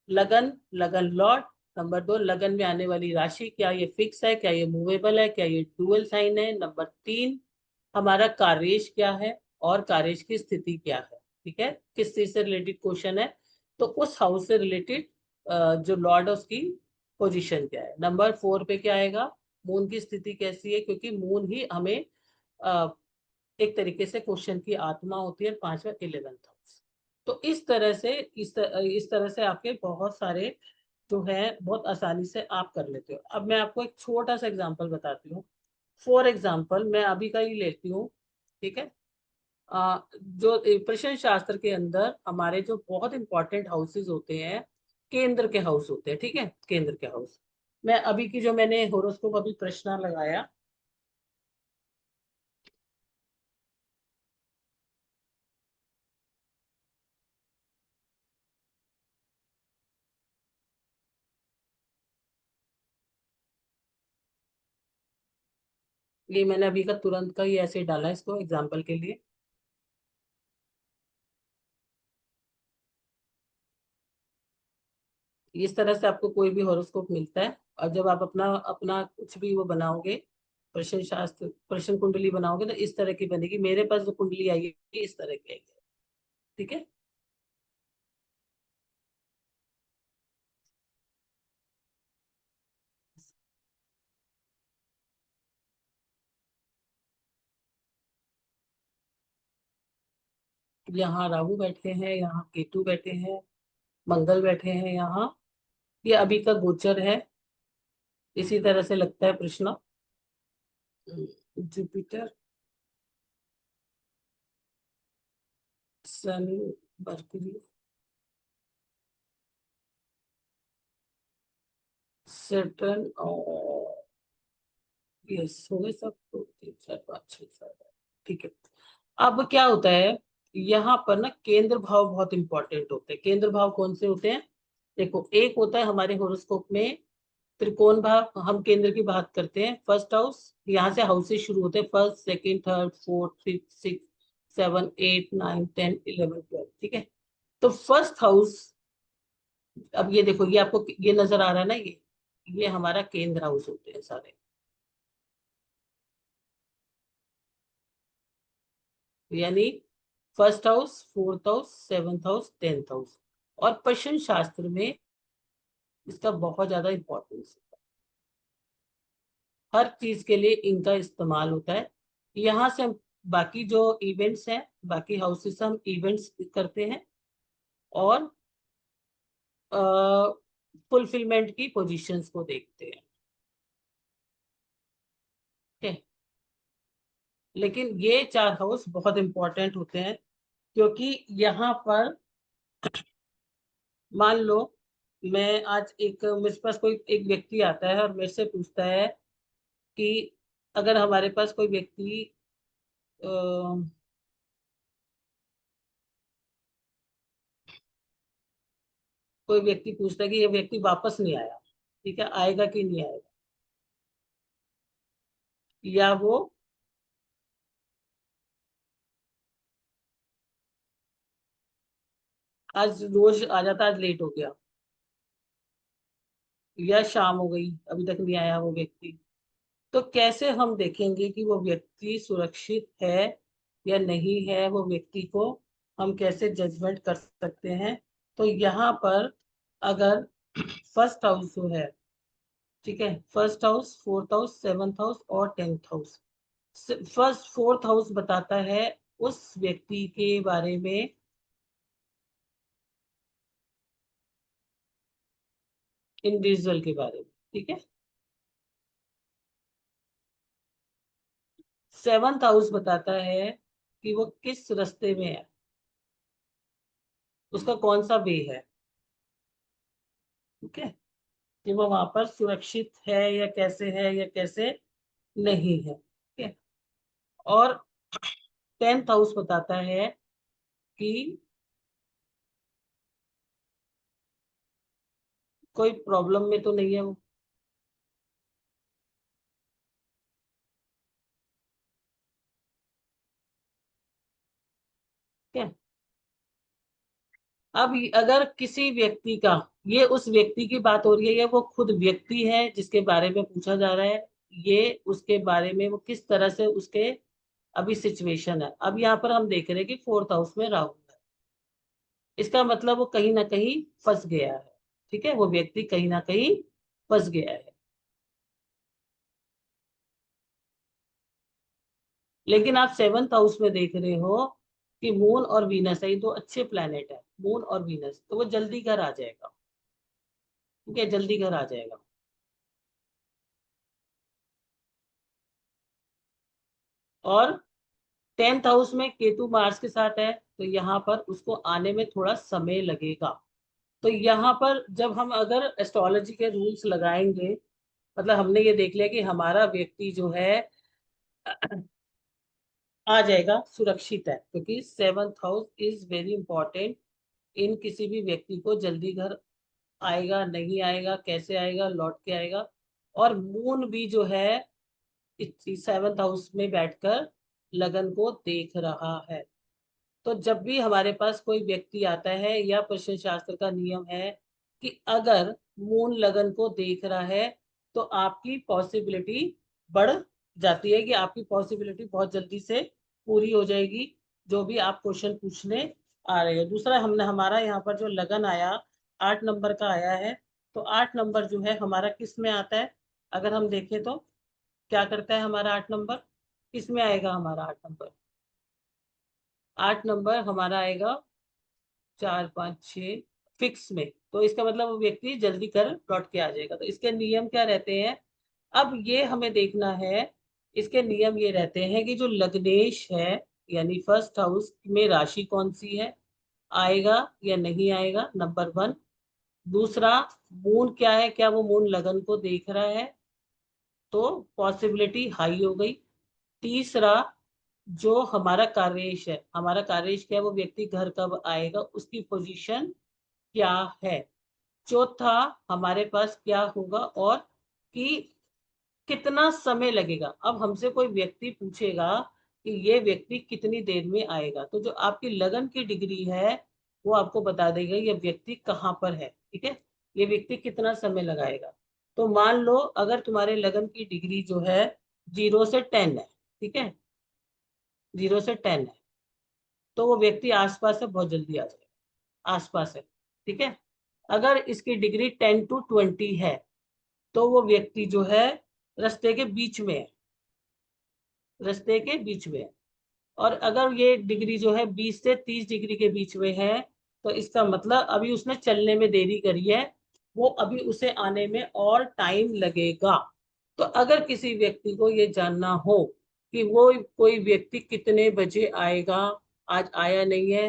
लगन, लगन लॉट। नंबर 2, लगन में आने वाली राशि, क्या ये फिक्स है, क्या ये मूवेबल है, क्या ये डुअल साइन है। नंबर 3, हमारा कार्येश क्या है और कार्येश की स्थिति क्या है। ठीक है, किस चीज से रिलेटेड क्वेश्चन है, तो उस हाउस से रिलेटेड जो लॉर्ड है उसकी पोजीशन क्या है। नंबर 4 पे क्या आएगा? मून की स्थिति कैसी है, क्योंकि मून ही हमें एक तरीके से क्वेश्चन की आत्मा होती है। 5वां 11th हाउस। तो इस तरह से इस तरह से आपके बहुत सारे जो है बहुत आसानी से आप कर लेते हो। अब मैं आपको एक छोटा सा एग्जांपल बताती हूँ। फॉर एग्जांपल मैं अभी का ही लेती हूँ। ठीक है, जो प्रश्न शास्त्र के अंदर हमारे जो बहुत इंपॉर्टेंट हाउसेज होते हैं, केंद्र के हाउस होते हैं। ठीक है, केंद्र के हाउस। मैं अभी की जो मैंने होरोस्कोप अभी प्रश्न लगाया, ये मैंने अभी का तुरंत का ही ऐसे डाला है इसको एग्जाम्पल के लिए। इस तरह से आपको कोई भी हॉरोस्कोप मिलता है, और जब आप अपना अपना कुछ भी वो बनाओगे, प्रश्न शास्त्र प्रश्न कुंडली बनाओगे, तो इस तरह की बनेगी। मेरे पास जो कुंडली आई है इस तरह की आई है। ठीक है, यहाँ राहु बैठे हैं, यहाँ केतु बैठे हैं, मंगल बैठे हैं यहाँ। ये अभी का गोचर है। इसी तरह से लगता है प्रश्न। जुपिटर, शनि, मरकरी, सैटर्न और यस हो गए सब। 2 3 4 5 6 7। ठीक है, अब क्या होता है यहाँ पर ना, केंद्र भाव बहुत इंपॉर्टेंट होते हैं। केंद्र भाव कौन से होते हैं? देखो, एक होता है हमारे होरोस्कोप में त्रिकोण भाव। हम केंद्र की बात करते हैं, फर्स्ट हाउस। यहाँ से हाउसेस शुरू होते हैं, first, second, third, fourth, fifth, six, 7 8 9 10 11 12। ठीक है, तो फर्स्ट हाउस, अब ये देखो, ये आपको ये नजर आ रहा है ना, ये हमारा केंद्र हाउस होते हैं सारे। यानी first house, fourth house, seventh house, 10th house. और पश्चिम शास्त्र में इसका बहुत ज्यादा इंपॉर्टेंस है। हर चीज के लिए इनका इस्तेमाल होता है। यहाँ से हम बाकी जो इवेंट्स हैं, बाकी हाउसेस से हम इवेंट्स करते हैं और फुलफिलमेंट की पोजीशंस को देखते हैं। ठीक है, लेकिन ये 4 हाउस बहुत इंपॉर्टेंट होते हैं, क्योंकि यहाँ पर मान लो मैं आज एक मेरे पास कोई एक व्यक्ति आता है और मेरे से पूछता है कि अगर हमारे पास कोई व्यक्ति अ, कोई व्यक्ति पूछता है कि ये व्यक्ति वापस नहीं आया, ठीक है, आएगा कि नहीं आएगा, या वो आज रोज आ जाता, आज लेट हो गया, या शाम हो गई अभी तक नहीं आया वो व्यक्ति। तो कैसे हम देखेंगे कि वो व्यक्ति सुरक्षित है या नहीं है? वो व्यक्ति को हम कैसे जजमेंट कर सकते हैं? तो यहाँ पर अगर फर्स्ट हाउस जो है, ठीक है, first house, fourth house, seventh house और 10th house. First fourth house बताता है उस व्यक्ति के बारे में, इंडिविजुअल के बारे में। ठीक है, सेवंथ हाउस बताता है कि वो किस रास्ते में है, उसका कौन सा वे है। ठीक है, कि वो वहां पर सुरक्षित है या कैसे है या कैसे नहीं है। ठीक है, और 10th हाउस बताता है कि कोई प्रॉब्लम में तो नहीं है वो। अब अगर किसी व्यक्ति का, ये उस व्यक्ति की बात हो रही है, ये वो खुद व्यक्ति है जिसके बारे में पूछा जा रहा है, ये उसके बारे में वो किस तरह से उसके अभी सिचुएशन है। अब यहाँ पर हम देख रहे हैं कि 4th हाउस में राहु है, इसका मतलब वो कहीं ना कहीं फंस गया है। ठीक है, वो व्यक्ति कहीं ना कहीं फंस गया है। लेकिन आप 7th हाउस में देख रहे हो कि मून और वीनस है, ये दो अच्छे प्लैनेट है, मून और वीनस, तो वो जल्दी घर आ जाएगा। ठीक है, जल्दी घर आ जाएगा। और 10th हाउस में केतु मार्स के साथ है, तो यहाँ पर उसको आने में थोड़ा समय लगेगा। तो यहाँ पर जब हम अगर एस्ट्रोलॉजी के रूल्स लगाएंगे, मतलब हमने ये देख लिया कि हमारा व्यक्ति जो है आ जाएगा, सुरक्षित है, क्योंकि 7th house is very important in किसी भी व्यक्ति को जल्दी घर आएगा, नहीं आएगा, कैसे आएगा, लौट के आएगा। और मून भी जो है 7th हाउस में बैठकर लगन को देख रहा है। तो जब भी हमारे पास कोई व्यक्ति आता है, या प्रश्न शास्त्र का नियम है कि अगर मून लगन को देख रहा है, तो आपकी पॉसिबिलिटी बढ़ जाती है कि आपकी पॉसिबिलिटी बहुत जल्दी से पूरी हो जाएगी, जो भी आप क्वेश्चन पूछने आ रहे हो। दूसरा, हमने हमारा यहाँ पर जो लगन आया 8 नंबर का आया है, तो 8 नंबर जो है हमारा किस में आता है, अगर हम देखें तो क्या करता है हमारा 8 नंबर, किस में आएगा हमारा 8 नंबर? 8 नंबर हमारा आएगा 4 5 6 फिक्स में। तो इसका मतलब वो व्यक्ति जल्दी कर लौट के आ जाएगा। तो इसके नियम क्या रहते हैं, अब ये हमें देखना है। इसके नियम ये रहते हैं कि जो लग्नेश है, यानी 1st हाउस में राशि कौन सी है, आएगा या नहीं आएगा, नंबर 1। दूसरा, मून क्या है, क्या वो मून लगन को देख रहा है, तो पॉसिबिलिटी हाई हो गई। तीसरा, जो हमारा कार्येश है, हमारा कार्येश क्या है, वो व्यक्ति घर कब आएगा, उसकी पोजीशन क्या है। चौथा, हमारे पास क्या होगा, और कि कितना समय लगेगा। अब हमसे कोई व्यक्ति पूछेगा कि ये व्यक्ति कितनी देर में आएगा, तो जो आपकी लगन की डिग्री है वो आपको बता देगा ये व्यक्ति कहाँ पर है। ठीक है, ये व्यक्ति कितना समय लगाएगा। तो मान लो अगर तुम्हारे लगन की डिग्री जो है 0 से 10 है, ठीक है, 0 से 10 है, तो वो व्यक्ति आसपास है, बहुत जल्दी आ जाएगा, आसपास है। ठीक है, अगर इसकी डिग्री 10 to 20 है, तो वो व्यक्ति जो है रास्ते के बीच में है, रास्ते के बीच में है। और अगर ये डिग्री जो है 20 से 30 डिग्री के बीच में है, तो इसका मतलब अभी उसने चलने में देरी करी है, वो अभी उसे आने में और टाइम लगेगा। तो अगर किसी व्यक्ति को ये जानना हो कि वो कोई व्यक्ति कितने बजे आएगा, आज आया नहीं है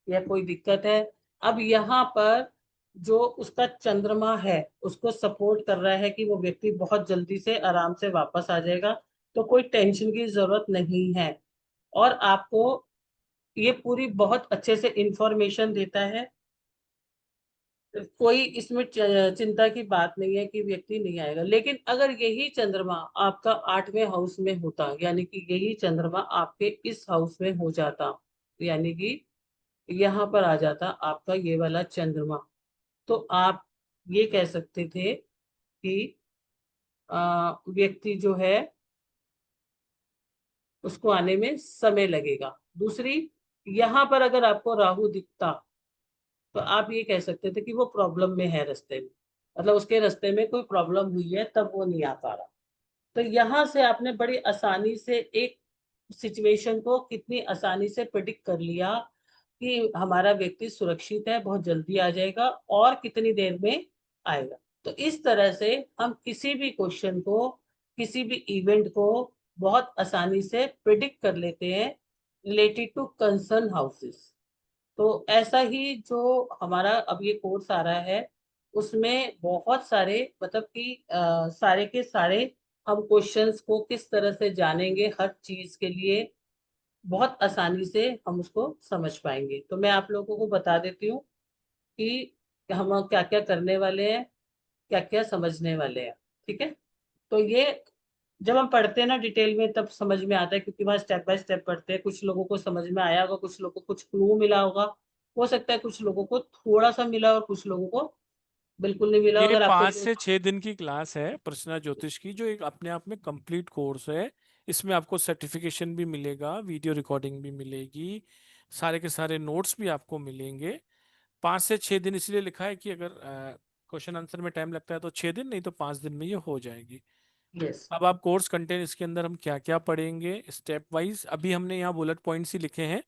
या कोई दिक्कत है, अब यहाँ पर जो उसका चंद्रमा है उसको सपोर्ट कर रहा है कि वो व्यक्ति बहुत जल्दी से आराम से वापस आ जाएगा, तो कोई टेंशन की जरूरत नहीं है। और आपको ये पूरी बहुत अच्छे से इंफॉर्मेशन देता है, कोई इसमें चिंता की बात नहीं है कि व्यक्ति नहीं आएगा। लेकिन अगर यही चंद्रमा आपका 8वें हाउस में होता, यानी कि यही चंद्रमा आपके इस हाउस में हो जाता, यानी कि यहाँ पर आ जाता आपका ये वाला चंद्रमा, तो आप ये कह सकते थे कि व्यक्ति जो है उसको आने में समय लगेगा। दूसरी, यहाँ पर अगर आपको राहु दिखता, तो आप ये कह सकते थे कि वो प्रॉब्लम में है रास्ते में, मतलब उसके रास्ते में कोई प्रॉब्लम हुई है तब वो नहीं आ पा रहा। तो यहाँ से आपने बड़ी आसानी से एक सिचुएशन को कितनी आसानी से प्रिडिक्ट कर लिया कि हमारा व्यक्ति सुरक्षित है, बहुत जल्दी आ जाएगा और कितनी देर में आएगा। तो इस तरह से हम किसी भी क्वेश्चन को, किसी भी इवेंट को बहुत आसानी से प्रिडिक्ट कर लेते हैं रिलेटेड टू कंसर्न हाउसेस। तो ऐसा ही जो हमारा अब ये कोर्स आ रहा है, उसमें बहुत सारे, मतलब कि सारे के सारे हम क्वेश्चंस को किस तरह से जानेंगे, हर चीज के लिए बहुत आसानी से हम उसको समझ पाएंगे। तो मैं आप लोगों को बता देती हूँ कि हम क्या क्या करने वाले हैं, क्या क्या समझने वाले हैं। ठीक है, तो ये जब हम पढ़ते हैं ना डिटेल में, तब समझ में आता है, क्योंकि वहाँ स्टेप बाय स्टेप पढ़ते हैं। कुछ लोगों को समझ में आया होगा, कुछ लोगों को कुछ क्लू मिला होगा, हो सकता है कुछ लोगों को थोड़ा सा मिला और कुछ लोगों को बिल्कुल नहीं मिला। ये अगर आपको 5 से 6 दिन की क्लास है प्रश्ना ज्योतिष की, जो एक अपने आप में कंप्लीट कोर्स है। इसमें आपको सर्टिफिकेशन भी मिलेगा, वीडियो रिकॉर्डिंग भी मिलेगी, सारे के सारे नोट्स भी आपको मिलेंगे। 5 से 6 दिन इसलिए लिखा है कि अगर क्वेश्चन आंसर में टाइम लगता है तो 6 दिन, नहीं तो 5 दिन में ये हो जाएगी। यस अब आप कोर्स कंटेंट इसके अंदर हम क्या क्या पढ़ेंगे स्टेप वाइज, अभी हमने यहाँ बुलेट पॉइंट्स ही लिखे हैं,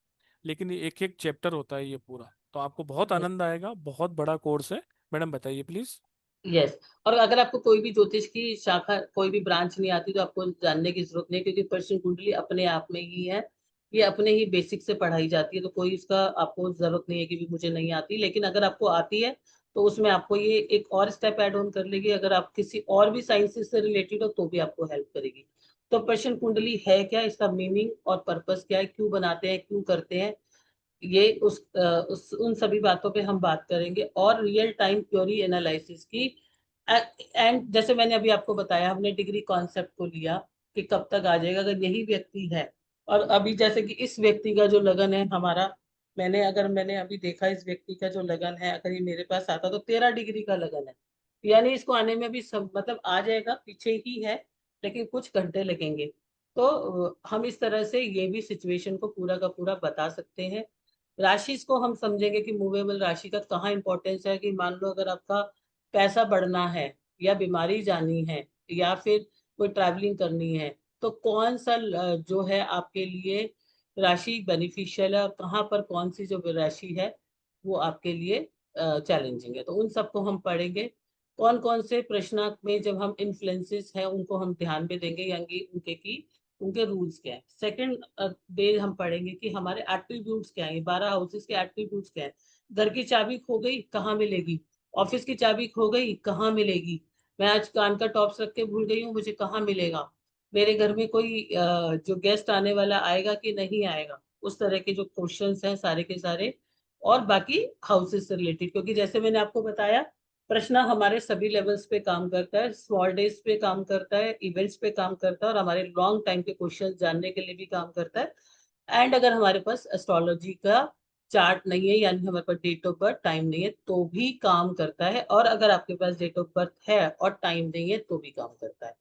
लेकिन एक एक चैप्टर होता है ये पूरा, तो आपको बहुत यस आनंद आएगा। बहुत बड़ा कोर्स है। मैडम बताइए प्लीज। यस। और अगर आपको कोई भी ज्योतिष की शाखा, कोई भी ब्रांच नहीं आती तो आपको जानने की जरूरत नहीं, क्योंकि प्रश्न कुंडली अपने आप में ही है, ये अपने ही बेसिक से पढ़ाई जाती है, तो कोई इसका आपको जरूरत नहीं है कि भी मुझे नहीं आती। लेकिन अगर आपको आती है तो उसमें आपको ये एक और स्टेप ऐड ऑन कर लेगी। अगर आप किसी और भी साइंसेस से रिलेटेड हो तो भी आपको हेल्प करेगी। तो प्रश्न कुंडली है क्या, इसका मीनिंग और पर्पस क्या है, क्यों बनाते हैं, क्यों करते हैं, ये उन सभी बातों पे हम बात करेंगे। और रियल टाइम क्वेरी एनालिसिस की। एंड जैसे मैंने अभी आपको बताया, हमने डिग्री कॉन्सेप्ट को लिया कि कब तक आ जाएगा। अगर यही व्यक्ति है, और अभी जैसे कि इस व्यक्ति का जो लगन है हमारा, मैंने अभी देखा इस व्यक्ति का जो लगन है, अगर ये मेरे पास आता तो 13 डिग्री का लगन है, यानी इसको आने में भी सब मतलब आ जाएगा, पीछे ही है लेकिन कुछ घंटे लगेंगे। तो हम इस तरह से ये भी सिचुएशन को पूरा का पूरा बता सकते हैं। राशि को हम समझेंगे कि मूवेबल राशि का कहाँ इंपॉर्टेंस है, कि मान लो अगर आपका पैसा बढ़ना है, या बीमारी जानी है, या फिर कोई ट्रैवलिंग करनी है, तो कौन सा जो है आपके लिए राशि बेनिफिशियल है, और कहाँ पर कौन सी जो राशि है वो आपके लिए चैलेंजिंग है। तो उन सबको हम पढ़ेंगे। कौन कौन से प्रश्न में जब हम इन्फ्लुएंसेस हैं उनको हम ध्यान में देंगे, यानी उनके की उनके रूल्स क्या है। सेकंड डे हम पढ़ेंगे कि हमारे एट्रीब्यूट्स क्या है, 12 हाउसेस के एट्रीब्यूट्स क्या है। घर की चाबी खो गई, कहाँ मिलेगी। ऑफिस की चाबी खो गई, कहाँ मिलेगी। मैं आज कान का टॉप्स रख के भूल गई हूँ, मुझे कहाँ मिलेगा। मेरे घर में कोई जो गेस्ट आने वाला आएगा कि नहीं आएगा। उस तरह के जो क्वेश्चंस हैं सारे के सारे, और बाकी हाउसेस से रिलेटेड, क्योंकि जैसे मैंने आपको बताया, प्रश्न हमारे सभी लेवल्स पे काम करता है, स्मॉल डेज पे काम करता है, इवेंट्स पे काम करता है, और हमारे लॉन्ग टाइम के क्वेश्चंस जानने के लिए भी काम करता है। एंड अगर हमारे पास एस्ट्रोलॉजी का चार्ट नहीं है, यानी हमारे पास डेट ऑफ बर्थ टाइम नहीं है, तो भी काम करता है। और अगर आपके पास डेट ऑफ बर्थ है और टाइम नहीं है तो भी काम करता है।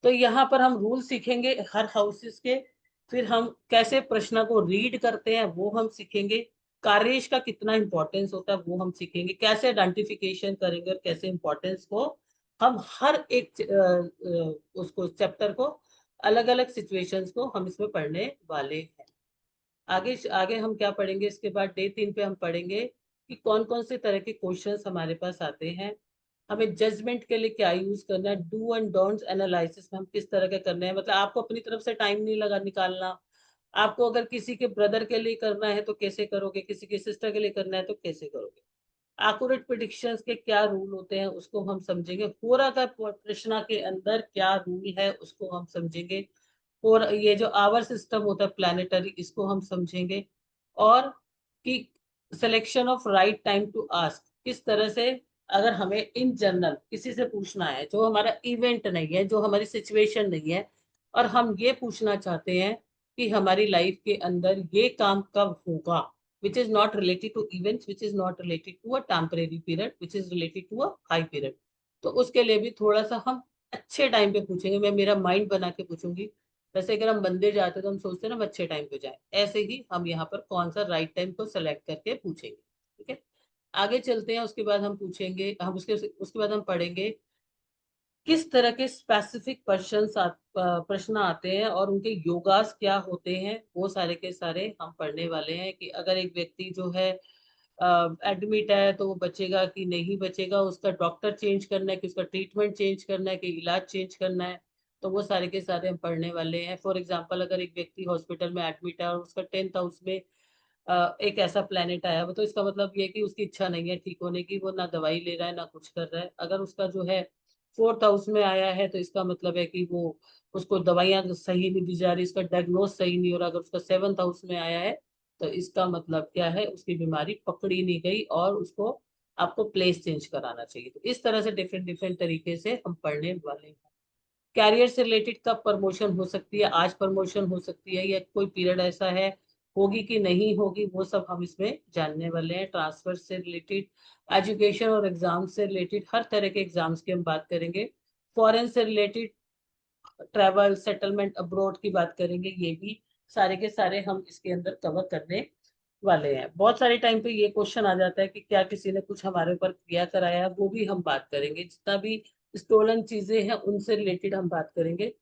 तो यहाँ पर हम रूल सीखेंगे हर हाउसेस के। फिर हम कैसे प्रश्न को रीड करते हैं वो हम सीखेंगे। कार्येश का कितना इंपॉर्टेंस होता है वो हम सीखेंगे। कैसे आइडेंटिफिकेशन करेंगे और कैसे इंपॉर्टेंस को हम हर एक उसको चैप्टर को, अलग अलग सिचुएशंस को हम इसमें पढ़ने वाले हैं। आगे आगे हम क्या पढ़ेंगे, इसके बाद डे 3 पे हम पढ़ेंगे कि कौन कौन से तरह के क्वेश्चंस हमारे पास आते हैं, हमें जजमेंट के लिए क्या यूज करना है, डू एंड डोंट्स एनालिसिस में हम किस तरह के करने हैं। मतलब आपको अपनी तरफ से टाइम नहीं लगा निकालना। आपको अगर किसी के ब्रदर के लिए करना है तो कैसे करोगे, किसी की सिस्टर के लिए करना है तो कैसे करोगे। एक्यूरेट प्रिडिक्शंस के क्या रूल होते हैं उसको हम समझेंगे। होरा का प्रश्न के अंदर क्या रूल है उसको हम समझेंगे। और ये जो आवर सिस्टम होता है प्लानिटरी, इसको हम समझेंगे। और कि selection of right time to ask, किस तरह से अगर हमें इन जनरल किसी से पूछना है जो हमारा इवेंट नहीं है, जो हमारी सिचुएशन नहीं है, और हम ये पूछना चाहते हैं कि हमारी लाइफ के अंदर ये काम कब होगा, which is not related to events, which is not related to a temporary period, which is related to a high period। तो उसके लिए भी थोड़ा सा हम अच्छे टाइम पे पूछेंगे। मैं मेरा माइंड बना के पूछूंगी। वैसे अगर हम मंदिर जाते हैं तो हम सोचते हैं ना हम अच्छे टाइम पे जाएं, ऐसे ही हम यहाँ पर कौन सा राइट टाइम को सेलेक्ट करके पूछेंगे। ठीक है, आगे चलते हैं। उसके बाद हम पूछेंगे, हम उसके बाद हम पढ़ेंगे किस तरह के स्पेसिफिक प्रश्न आते हैं और उनके योगास क्या होते हैं। वो सारे के सारे हम पढ़ने वाले हैं कि अगर एक व्यक्ति जो है एडमिट है तो वो बचेगा कि नहीं बचेगा, उसका डॉक्टर चेंज करना है कि उसका ट्रीटमेंट चेंज करना है कि इलाज चेंज करना है। तो वो सारे के सारे हम पढ़ने वाले हैं। फॉर एग्जाम्पल, अगर एक व्यक्ति हॉस्पिटल में एडमिट है और उसका 10th हाउस में एक ऐसा प्लेनेट आया हो, तो इसका मतलब ये है कि उसकी इच्छा नहीं है ठीक होने की, वो ना दवाई ले रहा है ना कुछ कर रहा है। अगर उसका जो है 4th हाउस में आया है तो इसका मतलब है कि वो उसको दवाइयां सही नहीं दी जा रही, इसका डायग्नोज सही नहीं हो रहा। अगर उसका 7th हाउस में आया है तो इसका मतलब क्या है, उसकी बीमारी पकड़ी नहीं गई और उसको आपको प्लेस चेंज कराना चाहिए। तो इस तरह से डिफरेंट डिफरेंट तरीके से हम पढ़ने वाले हैं। कैरियर से रिलेटेड कब प्रमोशन हो सकती है, आज प्रमोशन हो सकती है, या कोई पीरियड ऐसा है होगी कि नहीं होगी, वो सब हम इसमें जानने वाले हैं। ट्रांसफर से रिलेटेड, एजुकेशन और एग्जाम से रिलेटेड, हर तरह के एग्जाम्स की हम बात करेंगे। फॉरेन से रिलेटेड, ट्रैवल, सेटलमेंट अब्रॉड की बात करेंगे। ये भी सारे के सारे हम इसके अंदर कवर करने वाले हैं। बहुत सारे टाइम पे ये क्वेश्चन आ जाता है कि क्या किसी ने कुछ हमारे ऊपर किया कराया है, वो भी हम बात करेंगे। जितना भी स्टोलन चीजें हैं उनसे रिलेटेड हम बात करेंगे।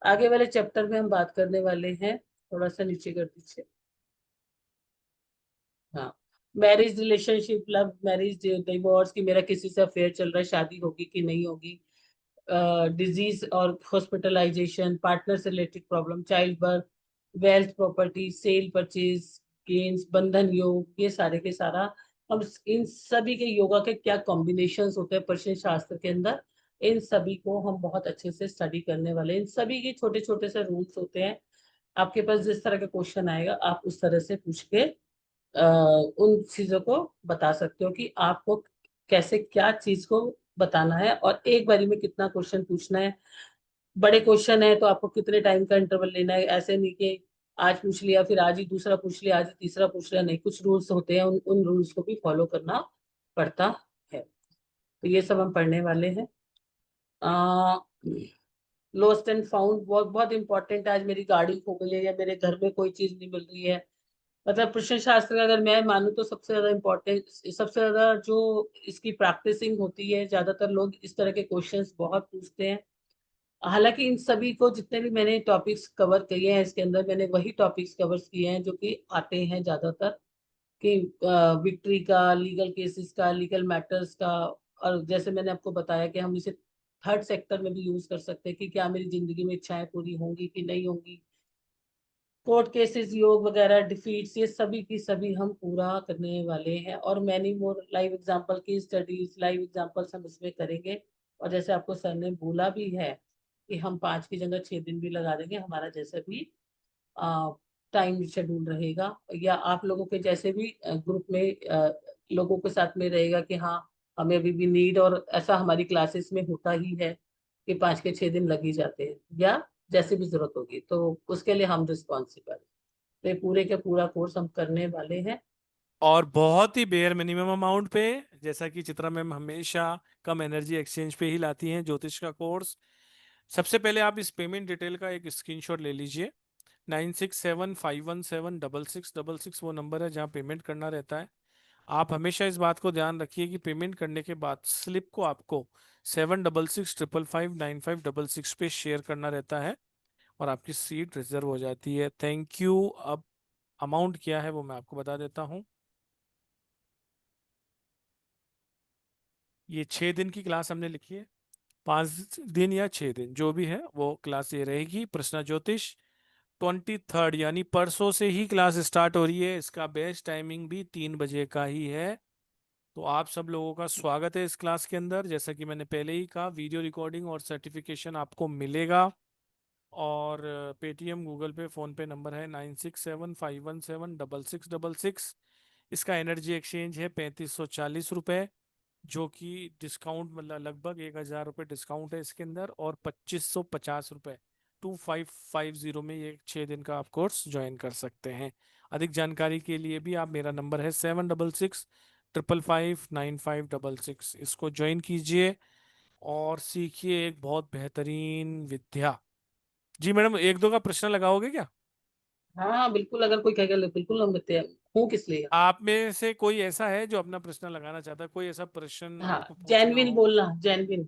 आगे वाले चैप्टर में हम बात करने वाले हैं, थोड़ा सा नीचे कर दीजिए। हाँ, marriage relationship, love marriage, divorce, की मेरा किसी से अफेयर चल रहा है, शादी होगी कि नहीं होगी, डिजीज और हॉस्पिटलाइजेशन, पार्टनर से related problem, child birth, wealth, property, cell purchase, gains, बंधन योग, ये सारे के सारा हम इन सभी के योगा के क्या कॉम्बिनेशंस होते हैं पर्शियन शास्त्र के अंदर, इन सभी को हम बहुत अच्छे से स्टडी करने वाले हैं। इन सभी के छोटे छोटे से रूल्स होते हैं। आपके पास जिस तरह का क्वेश्चन आएगा आप उस तरह से पूछ के उन चीजों को बता सकते हो कि आपको कैसे क्या चीज को बताना है और एक बारी में कितना क्वेश्चन पूछना है। बड़े क्वेश्चन है तो आपको कितने टाइम का इंटरवल लेना है, ऐसे नहीं कि आज पूछ लिया फिर आज ही दूसरा पूछ लिया, आज ही तीसरा पूछ लिया, नहीं, कुछ रूल्स होते हैं, उन रूल्स को भी फॉलो करना पड़ता है। तो ये सब हम पढ़ने वाले हैं। लॉस्ट एंड फाउंड बहुत बहुत इंपॉर्टेंट है। आज मेरी गाड़ी खो गई है या मेरे घर में कोई चीज नहीं मिल रही है, मतलब प्रश्न शास्त्र का अगर मैं मानूं तो सबसे ज्यादा इम्पोर्टेंट, सबसे ज्यादा जो इसकी प्रैक्टिसिंग होती है, ज्यादातर लोग इस तरह के क्वेश्चंस बहुत पूछते हैं। हालांकि इन सभी को जितने भी मैंने टॉपिक्स कवर किए हैं इसके अंदर, मैंने वही टॉपिक्स कवर किए हैं जो कि आते हैं ज्यादातर, कि विक्ट्री का, लीगल केसेस का, लीगल मैटर्स का। और जैसे मैंने आपको बताया कि हम इसे थर्ड सेक्टर में भी यूज कर सकते हैं कि क्या मेरी जिंदगी में इच्छाएं पूरी होंगी कि नहीं होंगी, कोर्ट केसेस, योग वगैरह, डिफीट्स, ये सभी की सभी हम पूरा करने वाले हैं। और मैनी मोर लाइव एग्जांपल की स्टडीज, लाइव एग्जांपल्स हम इसमें करेंगे। और जैसे आपको सर ने बोला भी है कि हम 5 की जगह 6 दिन भी लगा देंगे, हमारा जैसे भी टाइम शेड्यूल रहेगा, या आप लोगों के जैसे भी ग्रुप में लोगों के साथ में रहेगा कि हाँ हमें अभी भी नीड, और ऐसा हमारी क्लासेस में होता ही है कि 5 के 6 दिन लग ही जाते हैं, या जैसे भी जरूरत होगी तो उसके लिए हम रिस्पॉन्सिबल। तो ये पूरे के पूरा कोर्स हम करने वाले हैं। और बहुत ही बेयर मिनिमम अमाउंट पे, जैसा कि चित्रा मैम हमेशा कम एनर्जी एक्सचेंज पे ही लाती हैं ज्योतिष का कोर्स। सबसे पहले आप इस पेमेंट डिटेल का एक स्क्रीनशॉट ले लीजिए। 9675176666 वो नंबर है जहाँ पेमेंट करना रहता है। आप हमेशा इस बात को ध्यान रखिए कि पेमेंट करने के बाद स्लिप को आपको 7665559566 पे शेयर करना रहता है और आपकी सीट रिजर्व हो जाती है। Thank you. अब अमाउंट क्या है वो मैं आपको बता देता हूँ। ये 6 दिन की क्लास हमने लिखी है, 5 दिन या 6 दिन जो भी है वो क्लास ये रहेगी। प्रश्न ज्योतिष 23rd यानी परसों से ही क्लास स्टार्ट हो रही है। इसका बेस्ट टाइमिंग भी 3 बजे का ही है। तो आप सब लोगों का स्वागत है इस क्लास के अंदर। जैसा कि मैंने पहले ही कहा, वीडियो रिकॉर्डिंग और सर्टिफिकेशन आपको मिलेगा। और पेटीएम, गूगल पे, फोन पे नंबर है 9675176666। इसका एनर्जी एक्सचेंज है 3540 रुपये, जो कि डिस्काउंट मतलब लगभग 1000 रुपये डिस्काउंट है इसके अंदर, और 2550 रुपये 2550 में ये 6 दिन का आप कोर्स ज्वाइन कर सकते हैं। अधिक जानकारी के लिए भी आप, मेरा नंबर है 7665559566, इसको ज्वाइन कीजिए और सीखिए एक बहुत बेहतरीन विद्या। जी मैडम, एक दो का प्रश्न लगाओगे क्या? हाँ हाँ बिल्कुल, अगर कोई कहेगा बिल्कुल हम देते हैं, हूँ किस लिए। आप में से कोई ऐसा है जो अपना प्रश्न लगाना चाहता है? कोई ऐसा प्रश्न हाँ, आपको पूछना जेन्युइन हो? बोलना, जेन्युइन।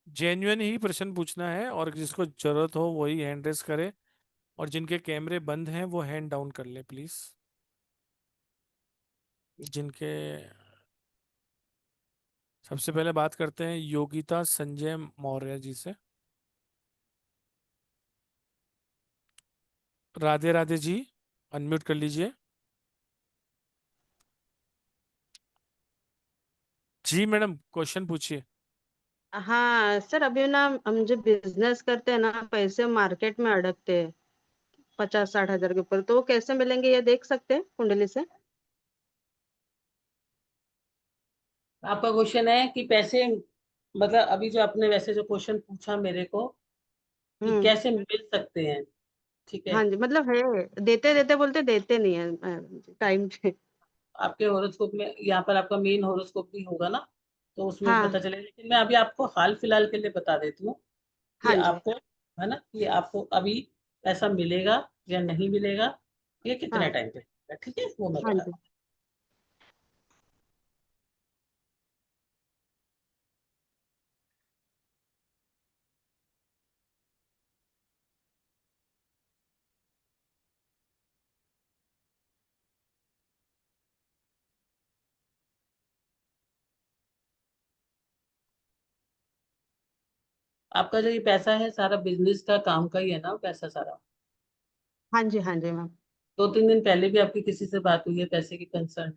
जेन्युइन ही प्रश्न पूछना है, और जिसको जरूरत हो वही हैंड रेस करे, और जिनके कैमरे बंद हैं वो हैंड डाउन कर ले प्लीज। जिनके, सबसे पहले बात करते हैं योगिता संजय मौर्य जी से। राधे राधे जी, अनम्यूट कर लीजिए। जी मैडम, क्वेश्चन पूछिए। हाँ सर, अभी ना हम जो बिजनेस करते हैं ना, पैसे मार्केट में अड़कते हैं 50-60 हजार के ऊपर, तो वो कैसे मिलेंगे ये देख सकते हैं कुंडली से? आपका क्वेश्चन है कि पैसे, मतलब अभी जो आपने वैसे जो क्वेश्चन पूछा मेरे को कि हम्म। कैसे मिल सकते हैं, ठीक है। हाँ जी, मतलब है, देते बोलते देते नहीं है टाइम पे। आपके हॉरोस्कोप में यहाँ पर आपका मेन हॉरोस्कोप भी होगा ना, तो उसमें भी हाँ पता चलेगा, लेकिन मैं अभी आपको हाल फिलहाल के लिए बता देती हूँ कि हाँ जी। आपको, है ना, कि आपको अभी पैसा मिलेगा या नहीं मिलेगा, ये कितने हाँ टाइम पे मिलेगा, ठीक है, वो मैं हाँ बता जी। रहा हूँ। आपका जो ये पैसा है सारा बिजनेस का, काम का ही है ना पैसा सारा? हाँ जी, हाँ जी मैम। 2-3 दिन पहले भी आपकी किसी से बात हुई है पैसे की कंसर्न?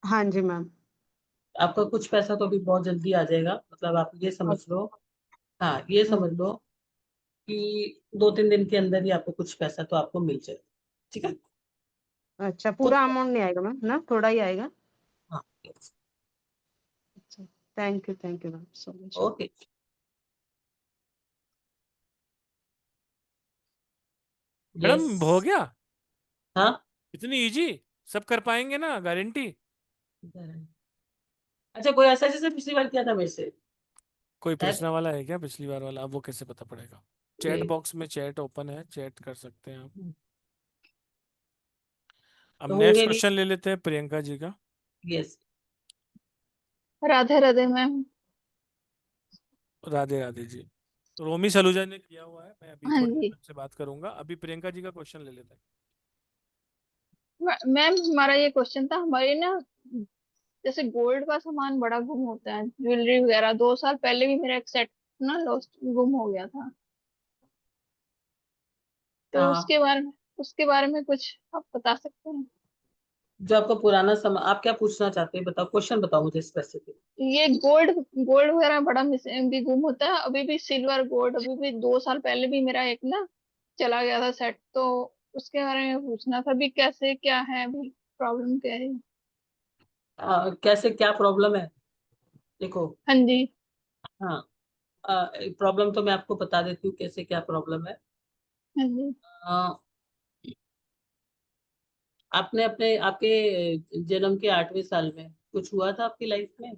हाँ जी मैम। आपका कुछ पैसा तो अभी बहुत जल्दी आ जाएगा, मतलब आप ये समझ लो, हाँ ये हम्म, समझ लो कि 2-3 दिन के अंदर ही आपको कुछ पैसा तो आपको मिल जाएगा, ठीक है। अच्छा, कुछ पूरा अमाउंट नहीं आएगा मैम ना, थोड़ा ही आएगा? हाँ, अच्छा, thank you ma'am so much. Okay. Yes. Madam हो गया? हाँ। इतनी इजी? सब कर पाएंगे ना, गारंटी? अच्छा, कोई ऐसा जैसे पिछली बार किया था मेरे से? कोई है प्रश्न वाला है क्या पिछली बार वाला? अब वो कैसे पता पड़ेगा? चैट ये, बॉक्स में चैट ओपन है, चैट कर सकते हैं आप। अब तो नेक्स्ट होंगे नहीं। क्वेश्चन ले लेते हैं प्रियंका जी का। यस। राधे राधे मैम। राधे राधे जी। रोमी सलूजा ने किया हुआ है, मैं अभी हाँ थोड़ी देर जी में उनसे बात करूंगा। अभी प्रियंका जी का क्वेश्चन ले लेते हैं। मैम, हमारा ये क्वेश्चन था, हमारे ना जैसे गोल्ड का सामान बड़ा गुम होता है, ज्वेलरी वगैरह। 2 साल पहले भी मेरा एक सेट ना लॉस्ट, गुम हो गया था। तो हाँ, उसके बारे में कुछ आप बता सकते हैं? जो आपका पुराना समय, आप क्या पूछना चाहते हैं बताओ, क्वेश्चन बताओ मुझे स्पेसिफिक। ये गोल्ड गोल्ड वगैरह बड़ा भी गुम होता है, अभी भी सिल्वर गोल्ड, अभी भी 2 साल पहले भी मेरा एक ना चला गया था सेट। तो उसके बारे में पूछना था, अभी कैसे क्या है, अभी प्रॉब्लम क्या है? कैसे क्या प्रॉब्लम है? देखो, हाँ जी। हाँ, प्रॉब्लम तो मैं आपको बता देती हूँ कैसे क्या प्रॉब्लम है। हाँ जी। अ, आपने अपने आपके जन्म के 8वें साल में कुछ हुआ था आपकी लाइफ में?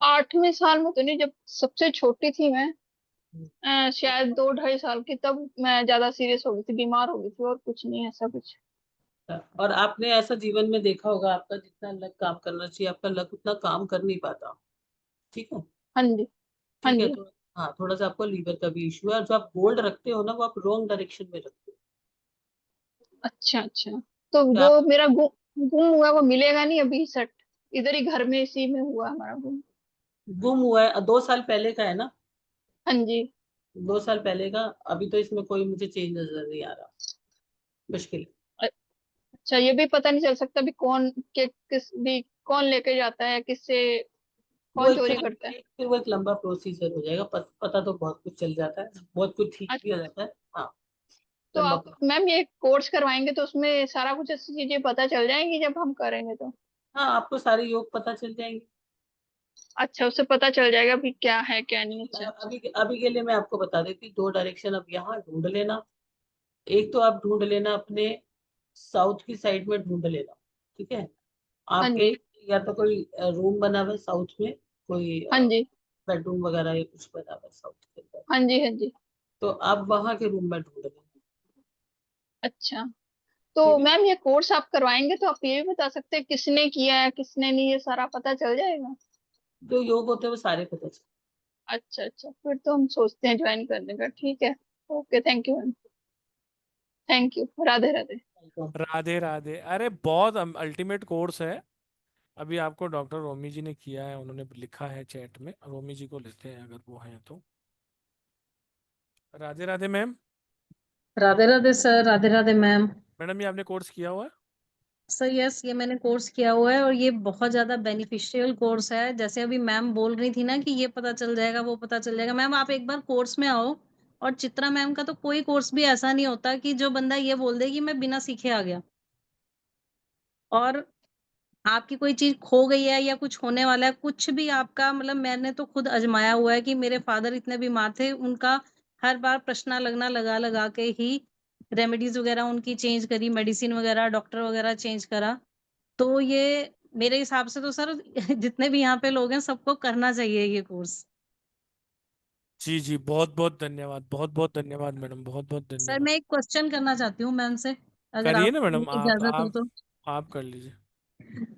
8वें साल में तो नहीं, जब सबसे छोटी थी मैं, शायद 2 ढाई साल की, तब मैं ज्यादा सीरियस हो गई थी, बीमार हो गई थी, और कुछ नहीं ऐसा कुछ। और आपने ऐसा जीवन में देखा होगा, आपका जितना लक काम करना चाहिए, आपका लक उतना काम कर नहीं पाता, ठीक है। हाँ जी। हाँ ठीक है, जी। तो हाँ, थोड़ा सा आपको लीवर का भी इशू है, और जो आप गोल्ड रखते हो ना, वो आप रॉन्ग डायरेक्शन में रखते हो। अच्छा अच्छा। तो तो जो आप मेरा गुम हुआ वो मिलेगा नहीं अभी सेट? इधर ही घर में इसी में हुआ हमारा गुम। गुम हुआ है, 2 साल पहले का है ना? हाँ जी। 2 साल पहले का, अभी तो इसमें कोई मुझे चेंज नजर नहीं आ रहा, मुश्किल। अच्छा, ये भी पता नहीं चल सकता भी कौन के किस भी कौन लेके जाता है, किससे वो कौन एक फिर चोरी करता है? फिर वो एक लंबा प्रोसीजर हो जाएगा, पता तो बहुत कुछ चल जाता है, बहुत कुछ ठीक भी हो अच्छा। जाता है। हाँ, तो लंबा आप मैम ये कोर्स करवाएंगे तो उसमें सारा कुछ ऐसी चीजें पता चल जाएंगी जब हम करेंगे तो? हाँ, आपको सारे योग पता चल जाएंगे। अच्छा, उससे पता चल जाएगा भी क्या है क्या नहीं। अच्छा अच्छा। अभी अभी के लिए मैं आपको बता देती, 2 डायरेक्शन अब यहाँ ढूंढ लेना। एक तो आप ढूंढ लेना अपने साउथ की साइड में ढूंढ लेना, ठीक है। हाँ आपके जी। या तो कोई रूम बना हुआ है साउथ में, कोई हाँ जी। बेडरूम वगैरह या कुछ बना हुआ है साउथ के अंदर, हाँ जी। हाँ जी। तो आप वहां के रूम में ढूंढ लेना, अच्छा, तो ठीक है। मैम ये कोर्स आप करवाएंगे तो आप ये भी बता सकते हैं किसने किया है किसने नहीं, ये सारा पता चल जाएगा? जो योग होते हैं वो सारे पता चल। अच्छा अच्छा, फिर तो हम सोचते हैं ज्वाइन करने का। ठीक है। Okay, thank you ma'am. Thank you. Radhe Radhe. Radhe Radhe. अरे बहुत अल्टीमेट कोर्स है। अभी आपको डॉक्टर रोमी जी ने किया है, उन्होंने लिखा है चैट में। रोमी जी को लेते हैं अगर वो हैं तो। Radhe Radhe ma'am. Radhe Radhe sir, Radhe Radhe ma'am. Madam ये आपने कोर्स किया हुआ है? सर यस, ये मैंने कोर्स किया हुआ है और ये बहुत ज्यादा बेनिफिशियल कोर्स है। जैसे अभी मैम बोल रही थी ना कि ये पता चल जाएगा वो पता चल जाएगा, मैम आप एक बार कोर्स में आओ। और चित्रा मैम का तो कोई कोर्स भी ऐसा नहीं होता कि जो बंदा ये बोल दे कि मैं बिना सीखे आ गया। और आपकी कोई चीज खो गई है या कुछ होने वाला है, कुछ भी आपका, मतलब मैंने तो खुद आजमाया हुआ है कि मेरे फादर इतने बीमार थे, उनका हर बार प्रश्न लगना लगा लगा के ही रेमेडीज वगैरह उनकी चेंज करी, मेडिसिन वगैरह, डॉक्टर वगैरह चेंज करा। तो ये मेरे हिसाब से तो सर जितने भी यहाँ पे लोग हैं सबको करना चाहिए ये कोर्स। जी जी, बहुत बहुत धन्यवाद, बहुत बहुत धन्यवाद मैडम, बहुत बहुत सर धन्यवाद। मैं एक क्वेश्चन करना चाहती हूँ मैम से, अगर करिए आप ना मैडम, इजाजत हो तो। आप कर लीजिए।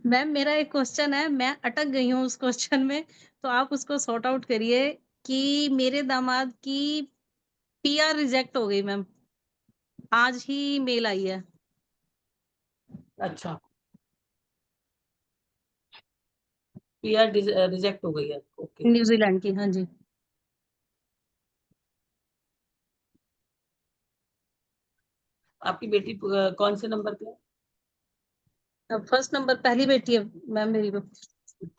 मैम मेरा एक क्वेश्चन है, मैं अटक गई हूँ उस क्वेश्चन में, तो आप उसको सॉर्ट आउट करिए कि मेरे दामाद की पीआर रिजेक्ट हो गई मैम, आज ही मेल आई है। अच्छा, पीआर रिजेक्ट हो गई है, ओके। न्यूजीलैंड की, हाँ जी। आपकी बेटी कौन से नंबर पे है? अब फर्स्ट नंबर, पहली बेटी है मैम मेरी, वो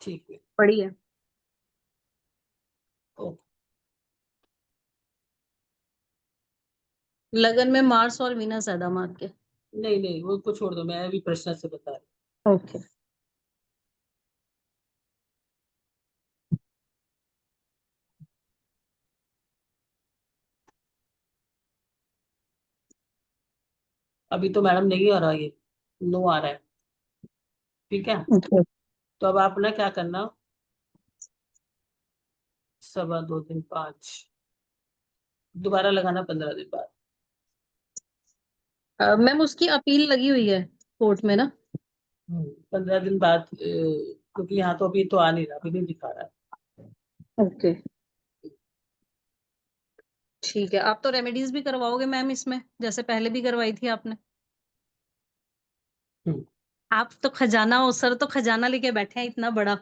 ठीक है, बड़ी है। ओके। लगन में मार्स और वीनस है दामाद के। नहीं नहीं, वो को छोड़ दो, मैं अभी प्रश्न से बता रहा ओके। हूँ। अभी तो मैडम नहीं आ रहा, ये नो आ रहा है, ठीक है। ओके। तो अब आप ना क्या करना, 2.25 दिन, 5 दोबारा लगाना 15 दिन बाद। मैम उसकी अपील लगी हुई है कोर्ट में ना। 15 दिन बाद, क्योंकि यहाँ तो अभी तो आ नहीं रहा, अभी नहीं दिखा रहा है। ओके ठीक है। आप तो रेमेडीज भी करवाओगे मैम इसमें, जैसे पहले भी करवाई थी आपने। हम्म, आप तो खजाना हो सर, तो खजाना लेके बैठे हैं इतना बड़ा।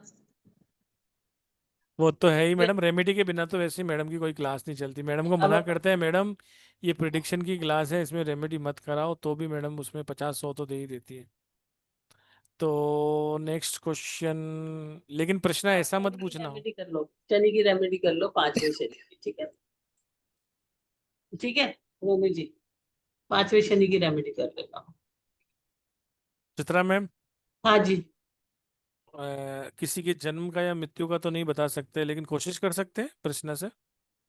वो तो है ही मैडम, रेमेडी के बिना तो वैसे ही मैडम की कोई क्लास नहीं चलती। मैडम को अब मना करते हैं, मैडम ये प्रिडिक्शन की क्लास है, इसमें रेमेडी मत कराओ, तो भी मैडम उसमें 50-100 तो दे ही देती है। तो नेक्स्ट क्वेश्चन, लेकिन प्रश्न ऐसा मत शनि की पूछना हो। रेमेडी कर लो, शनि की रेमेडी कर लो, 5वें शनि की, ठीक है। ठीक है रोमी जी, 5वें शनि की रेमेडी कर लेना। चित्रा मैम, हाँ जी। किसी के जन्म का या मृत्यु का तो नहीं बता सकते, लेकिन कोशिश कर सकते हैं प्रश्न से।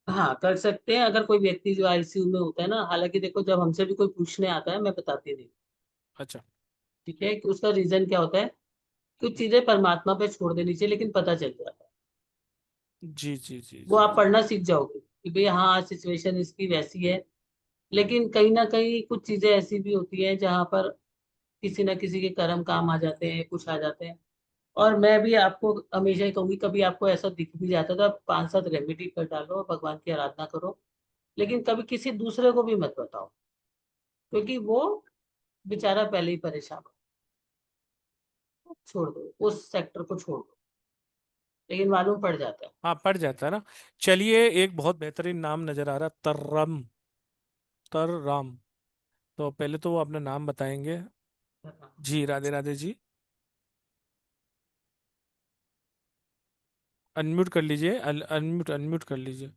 हाँ कर सकते हैं, अगर कोई व्यक्ति जो आईसीयू में होता है ना, हालांकि देखो जब हमसे भी कोई पूछने आता है मैं बताती नहीं, अच्छा। ठीक है, कि उसका रीजन क्या होता है। कुछ चीजें परमात्मा पे छोड़ देनी चाहिए, लेकिन पता चल जाता है। जी जी जी वो जी आप जी। पढ़ना सीख जाओगे कि भाई हाँ सिचुएशन इसकी वैसी है। लेकिन कहीं ना कहीं कुछ चीजें ऐसी भी होती हैं जहां पर किसी ना किसी के कर्म काम आ जाते हैं, कुछ आ जाते हैं। और मैं भी आपको हमेशा ही कहूंगी, कभी आपको ऐसा दिख भी जाता है तो आप 5-7 रेमेडी कर डालो, भगवान की आराधना करो। लेकिन कभी किसी दूसरे को भी मत बताओ, क्योंकि वो बेचारा पहले ही परेशान हो। छोड़ दो, उस सेक्टर को छोड़ दो, लेकिन मालूम पड़ जाता है। हाँ, पड़ जाता है ना। चलिए, एक बहुत बेहतरीन नाम नजर आ रहा है, तरम, तरराम। तो पहले तो वो अपना नाम बताएंगे। जी, राधे राधे जी। अनम्यूट कर लीजिए, अनम्यूट अनम्यूट कर लीजिए।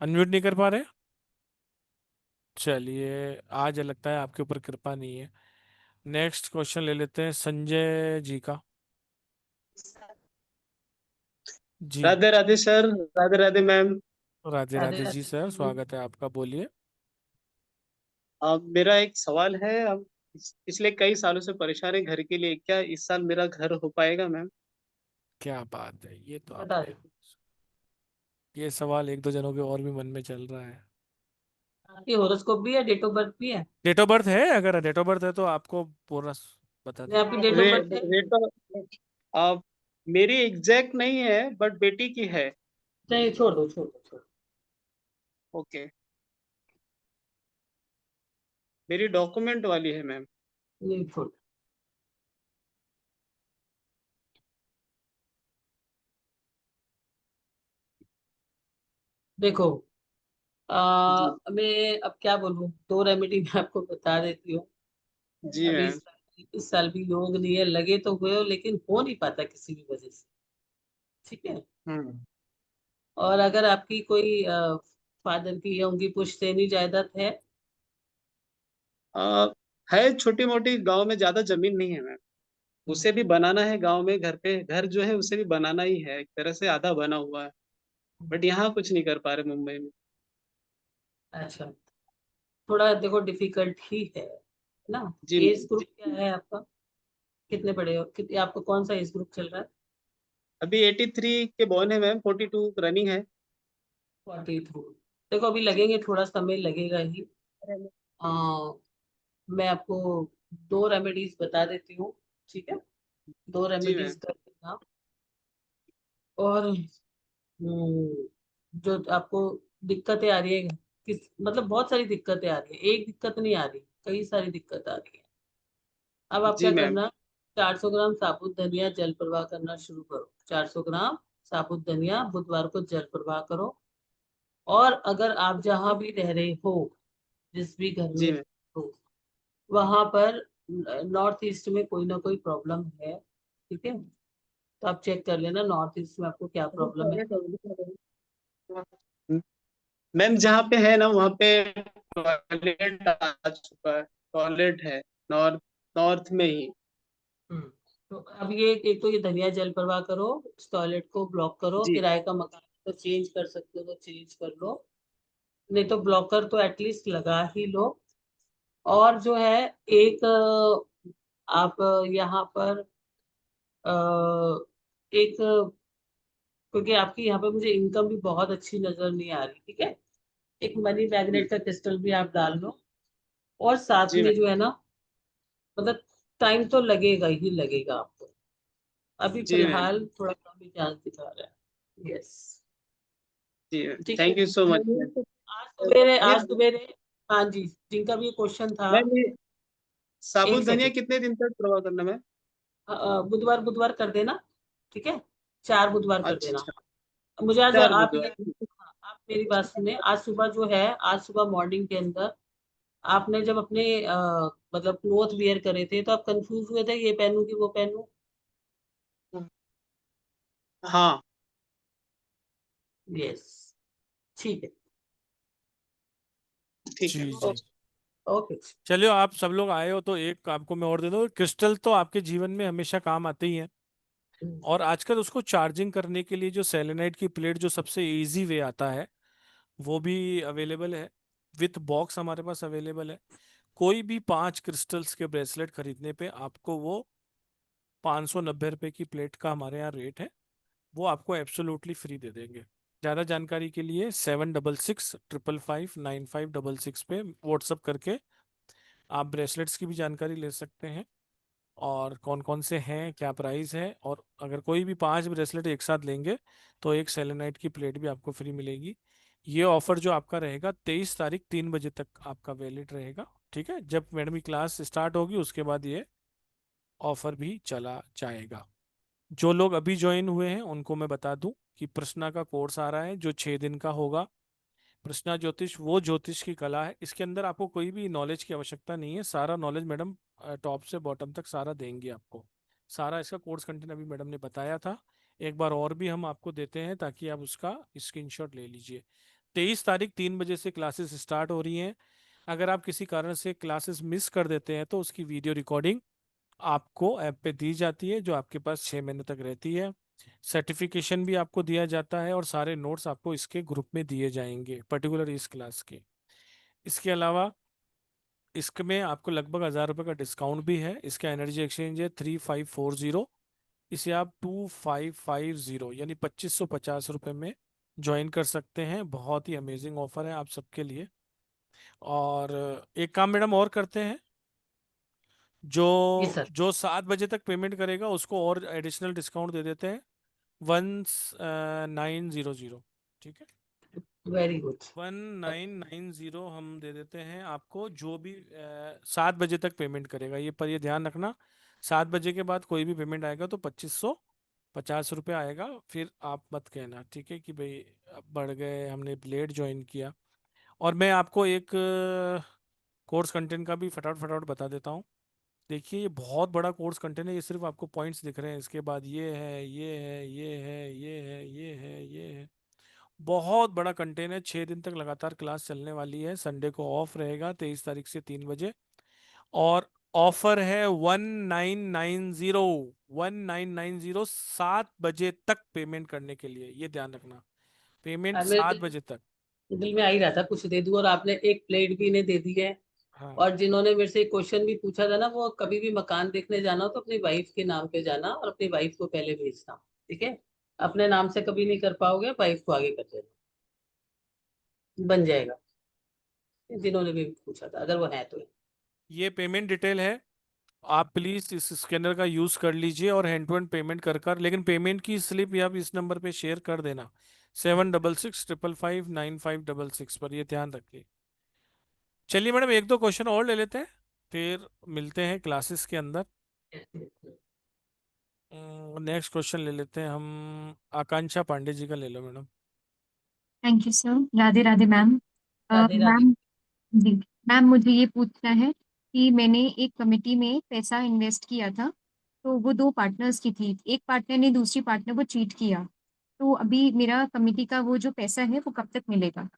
अनम्यूट नहीं कर पा रहे? चलिए, आज लगता है आपके ऊपर कृपा नहीं है। नेक्स्ट क्वेश्चन ले लेते हैं संजय जी का। जी। Radhe Radhe sir. Radhe Radhe ma'am. Radhe Radhe Radhe ji Radhe sir, जी। स्वागत है आपका, बोलिए। मेरा एक सवाल है। हम पिछले कई सालों से परेशान है घर के लिए। क्या इस साल मेरा घर हो पाएगा मैम? क्या बात है, ये तो बता आपने, देती ये सवाल एक दो जनों के और भी मन में चल रहा है। हूँ। आपकी हॉरोस्कोप भी है, डेट ऑफ बर्थ भी है? डेट ऑफ बर्थ है? अगर डेट ऑफ बर्थ है तो आपको पूरा बता नहीं, आपकी दीजिए। डेट ऑफ रे, बर्थ है? रेट आ, मेरी एग्जैक्ट नहीं है बट बेटी की है। नहीं, छोड़ दो छोड़ दो छोड़ दो। ओके। मेरी डॉक्यूमेंट वाली है मैम। नहीं, छोड़ दो। देखो, जी। मैं अब क्या बोलूं, 2 रेमेडी मैं आपको बता देती हूँ। जी अभी मैम। इस साल भी योग नहीं है, लगे तो हुए हो लेकिन हो नहीं पाता किसी भी वजह से, ठीक है। हम्म। और अगर आपकी कोई फादर की या उनकी पुश्तैनी जायदाद है? आ, है छोटी मोटी, गांव में ज्यादा जमीन नहीं है मैम। उसे भी बनाना है गांव में। घर पे घर जो है उसे भी बनाना ही है, एक तरह से आधा बना हुआ है। बट यहाँ कुछ नहीं कर पा रहे मुंबई में। अच्छा, थोड़ा देखो डिफिकल्ट ही है ना। जी एज मैम। ग्रुप क्या है आपका? कितने बड़े हो? कितने आपको कौन सा एज ग्रुप चल रहा है? अभी 83 के बॉर्न है मैम, 42 रनिंग है। 43। देखो अभी लगेंगे, थोड़ा समय लगेगा ही। आ, मैं आपको दो रेमेडीज बता देती हूँ, ठीक है? दो जी रेमेडीज मैम। कर देना। और जो आपको दिक्कतें आ रही है, किस मतलब बहुत सारी दिक्कतें आ रही है, एक दिक्कत नहीं आ रही, कई सारी दिक्कत आ रही है। अब आप जी क्या मैम। करना, 400 ग्राम साबुत धनिया जल प्रवाह करना शुरू करो। 400 ग्राम साबुत धनिया बुधवार को जल प्रवाह करो। और अगर आप जहां भी रह रहे हो, जिस भी घर में जी मैम। हो, वहां पर नॉर्थ ईस्ट में कोई ना कोई प्रॉब्लम है, ठीक है? तो आप चेक कर लेना नॉर्थ ईस्ट में आपको क्या प्रॉब्लम है। मैम जहाँ पे है ना वहाँ पे टॉयलेट आ चुका है, टॉयलेट है नॉर्थ, नॉर्थ में ही। हम्म, तो अब ये एक तो ये धनिया जल प्रवाह करो, इस टॉयलेट को ब्लॉक करो। जी। किराए का मकान तो चेंज कर सकते हो तो चेंज कर लो, नहीं तो ब्लॉकर तो एटलीस्ट लगा ही लो। और जो है, एक आप यहाँ पर एक, क्योंकि आपकी यहाँ पे मुझे इनकम भी बहुत अच्छी नजर नहीं आ रही, ठीक है? एक मनी मैग्नेट का क्रिस्टल भी आप डाल लो। और साथ जी में मैम। जो है ना, मतलब टाइम तो लगेगा ही लगेगा आपको। अभी जी मैम। फिलहाल थोड़ा कम ही चांस दिखा रहा है। यस, जी मैम, ठीक है। Thank you so much ma'am. ये आज सवेरे, हाँ जी, जिनका भी ये क्वेश्चन था। मैम ये एक साबुत धनिया सेकंड, कितने दिन तक प्रवाह करना मैम? बुधवार बुधवार कर देना, ठीक है? 4 बुधवार कर देना। अच्छा, मुझे आज 4 आप ये, बुधवार। हाँ, आप मेरी बात सुने। आज सुबह जो है, आज सुबह मॉर्निंग के अंदर आपने जब अपने मतलब क्लोथ वियर करे थे, तो आप कंफ्यूज हुए थे, ये पहनूं कि वो पहनूं? हाँ। यस, ठीक है। ठीक है जी मैम। जी। ओके। चलिए, आप सब लोग आए हो तो एक आपको मैं और दे दूं। क्रिस्टल तो आपके जीवन में हमेशा काम आते ही हैं, और आजकल उसको चार्जिंग करने के लिए जो सेलेनाइट की प्लेट, जो सबसे इजी वे आता है, वो भी अवेलेबल है। विथ बॉक्स हमारे पास अवेलेबल है। कोई भी 5 क्रिस्टल्स के ब्रेसलेट खरीदने पे आपको वो 590 रुपये की प्लेट का हमारे यहाँ रेट है, वो आपको एब्सोल्युटली फ्री दे देंगे। ज़्यादा जानकारी के लिए 7665559566 पे व्हाट्सअप करके आप ब्रेसलेट्स की भी जानकारी ले सकते हैं, और कौन कौन से हैं, क्या प्राइस है। और अगर कोई भी 5 ब्रेसलेट एक साथ लेंगे तो एक सेलेनाइट की प्लेट भी आपको फ्री मिलेगी। ये ऑफर जो आपका रहेगा 23 तारीख 3 बजे तक आपका वैलिड रहेगा, ठीक है? जब मैडम की क्लास स्टार्ट होगी उसके बाद ये ऑफर भी चला जाएगा। जो लोग अभी ज्वाइन हुए हैं उनको मैं बता दूं कि प्रश्ना का कोर्स आ रहा है जो 6 दिन का होगा। प्रश्ना ज्योतिष वो ज्योतिष की कला है, इसके अंदर आपको कोई भी नॉलेज की आवश्यकता नहीं है। सारा नॉलेज मैडम टॉप से बॉटम तक सारा देंगी आपको। सारा इसका कोर्स कंटेंट अभी मैडम ने बताया था, एक बार और भी हम आपको देते हैं ताकि आप उसका स्क्रीनशॉट ले लीजिए। 23 तारीख 3 बजे से क्लासेस स्टार्ट हो रही हैं। अगर आप किसी कारण से क्लासेस मिस कर देते हैं तो उसकी वीडियो रिकॉर्डिंग आपको ऐप पे दी जाती है, जो आपके पास 6 महीने तक रहती है। सर्टिफिकेशन भी आपको दिया जाता है, और सारे नोट्स आपको इसके ग्रुप में दिए जाएंगे, पर्टिकुलर इस क्लास के। इसके अलावा इसमें आपको लगभग 1000 रुपये का डिस्काउंट भी है। इसका एनर्जी एक्सचेंज है 3540। इसे आप 2550 यानी 2550 रुपये में ज्वाइन कर सकते हैं। बहुत ही अमेजिंग ऑफर है आप सबके लिए। और एक काम मैडम और करते हैं, जो जी सर। जो 7 बजे तक पेमेंट करेगा उसको और एडिशनल डिस्काउंट दे देते हैं, 1900, ठीक है? Very good. 1990 हम दे देते हैं आपको, जो भी 7 बजे तक पेमेंट करेगा। ये पर ये ध्यान रखना, 7 बजे के बाद कोई भी पेमेंट आएगा तो 2550 रुपये आएगा। फिर आप मत कहना, ठीक है, कि भाई अब बढ़ गए, हमने लेट ज्वाइन किया। और मैं आपको एक कोर्स कंटेंट का भी फटाफट फटाफट बता देता हूँ। देखिए, ये बहुत बड़ा कोर्स कंटेंट है, ये सिर्फ आपको पॉइंट्स दिख रहे हैं, इसके बाद ये है, ये है, ये है, ये है, ये है, ये है। बहुत बड़ा कंटेंट है। 6 दिन तक लगातार क्लास चलने वाली है। संडे को ऑफ रहेगा 23 तारीख से 3 बजे। और ऑफर है 1990, 1990 7 बजे तक पेमेंट करने के लिए, ये ध्यान रखना। पेमेंट अब मेरे 7 बजे तक। दिल में आ ही रहा था कुछ दे दूं, और आपने एक प्लेट भी इन्हें दे दी है। हाँ और जिन्होंने मेरे से क्वेश्चन भी पूछा था ना, वो कभी भी मकान देखने जाना हो तो अपनी वाइफ के नाम पे जाना और अपनी वाइफ को पहले भेजना। ठीक है, अपने नाम से कभी नहीं कर पाओगे, वाइफ को आगे कर देना, बन जाएगा। जिन्होंने भी पूछा था, अगर वो है तो। ये पेमेंट डिटेल है, आप प्लीज इस स्कैनर का यूज कर लीजिए और हैंड टू हैंड पेमेंट कर लेकिन पेमेंट की स्लिप आप इस नंबर पे शेयर कर देना, 76655956 पर, ये ध्यान रखिए। चलिए मैडम, एक दो क्वेश्चन और ले लेते हैं, फिर मिलते हैं क्लासेस के अंदर। नेक्स्ट क्वेश्चन ले लेते हैं हम, आकांक्षा पांडे जी का ले लो madam. Thank you sir. Radhe Radhe ma'am. Radhe Radhe. Ma'am, जी मैम, मुझे ये पूछना है कि मैंने एक कमेटी में पैसा इन्वेस्ट किया था, तो वो दो पार्टनर्स की थी। एक पार्टनर ने दूसरी पार्टनर को चीट किया, तो अभी मेरा कमेटी का वो जो पैसा है वो कब तक मिलेगा?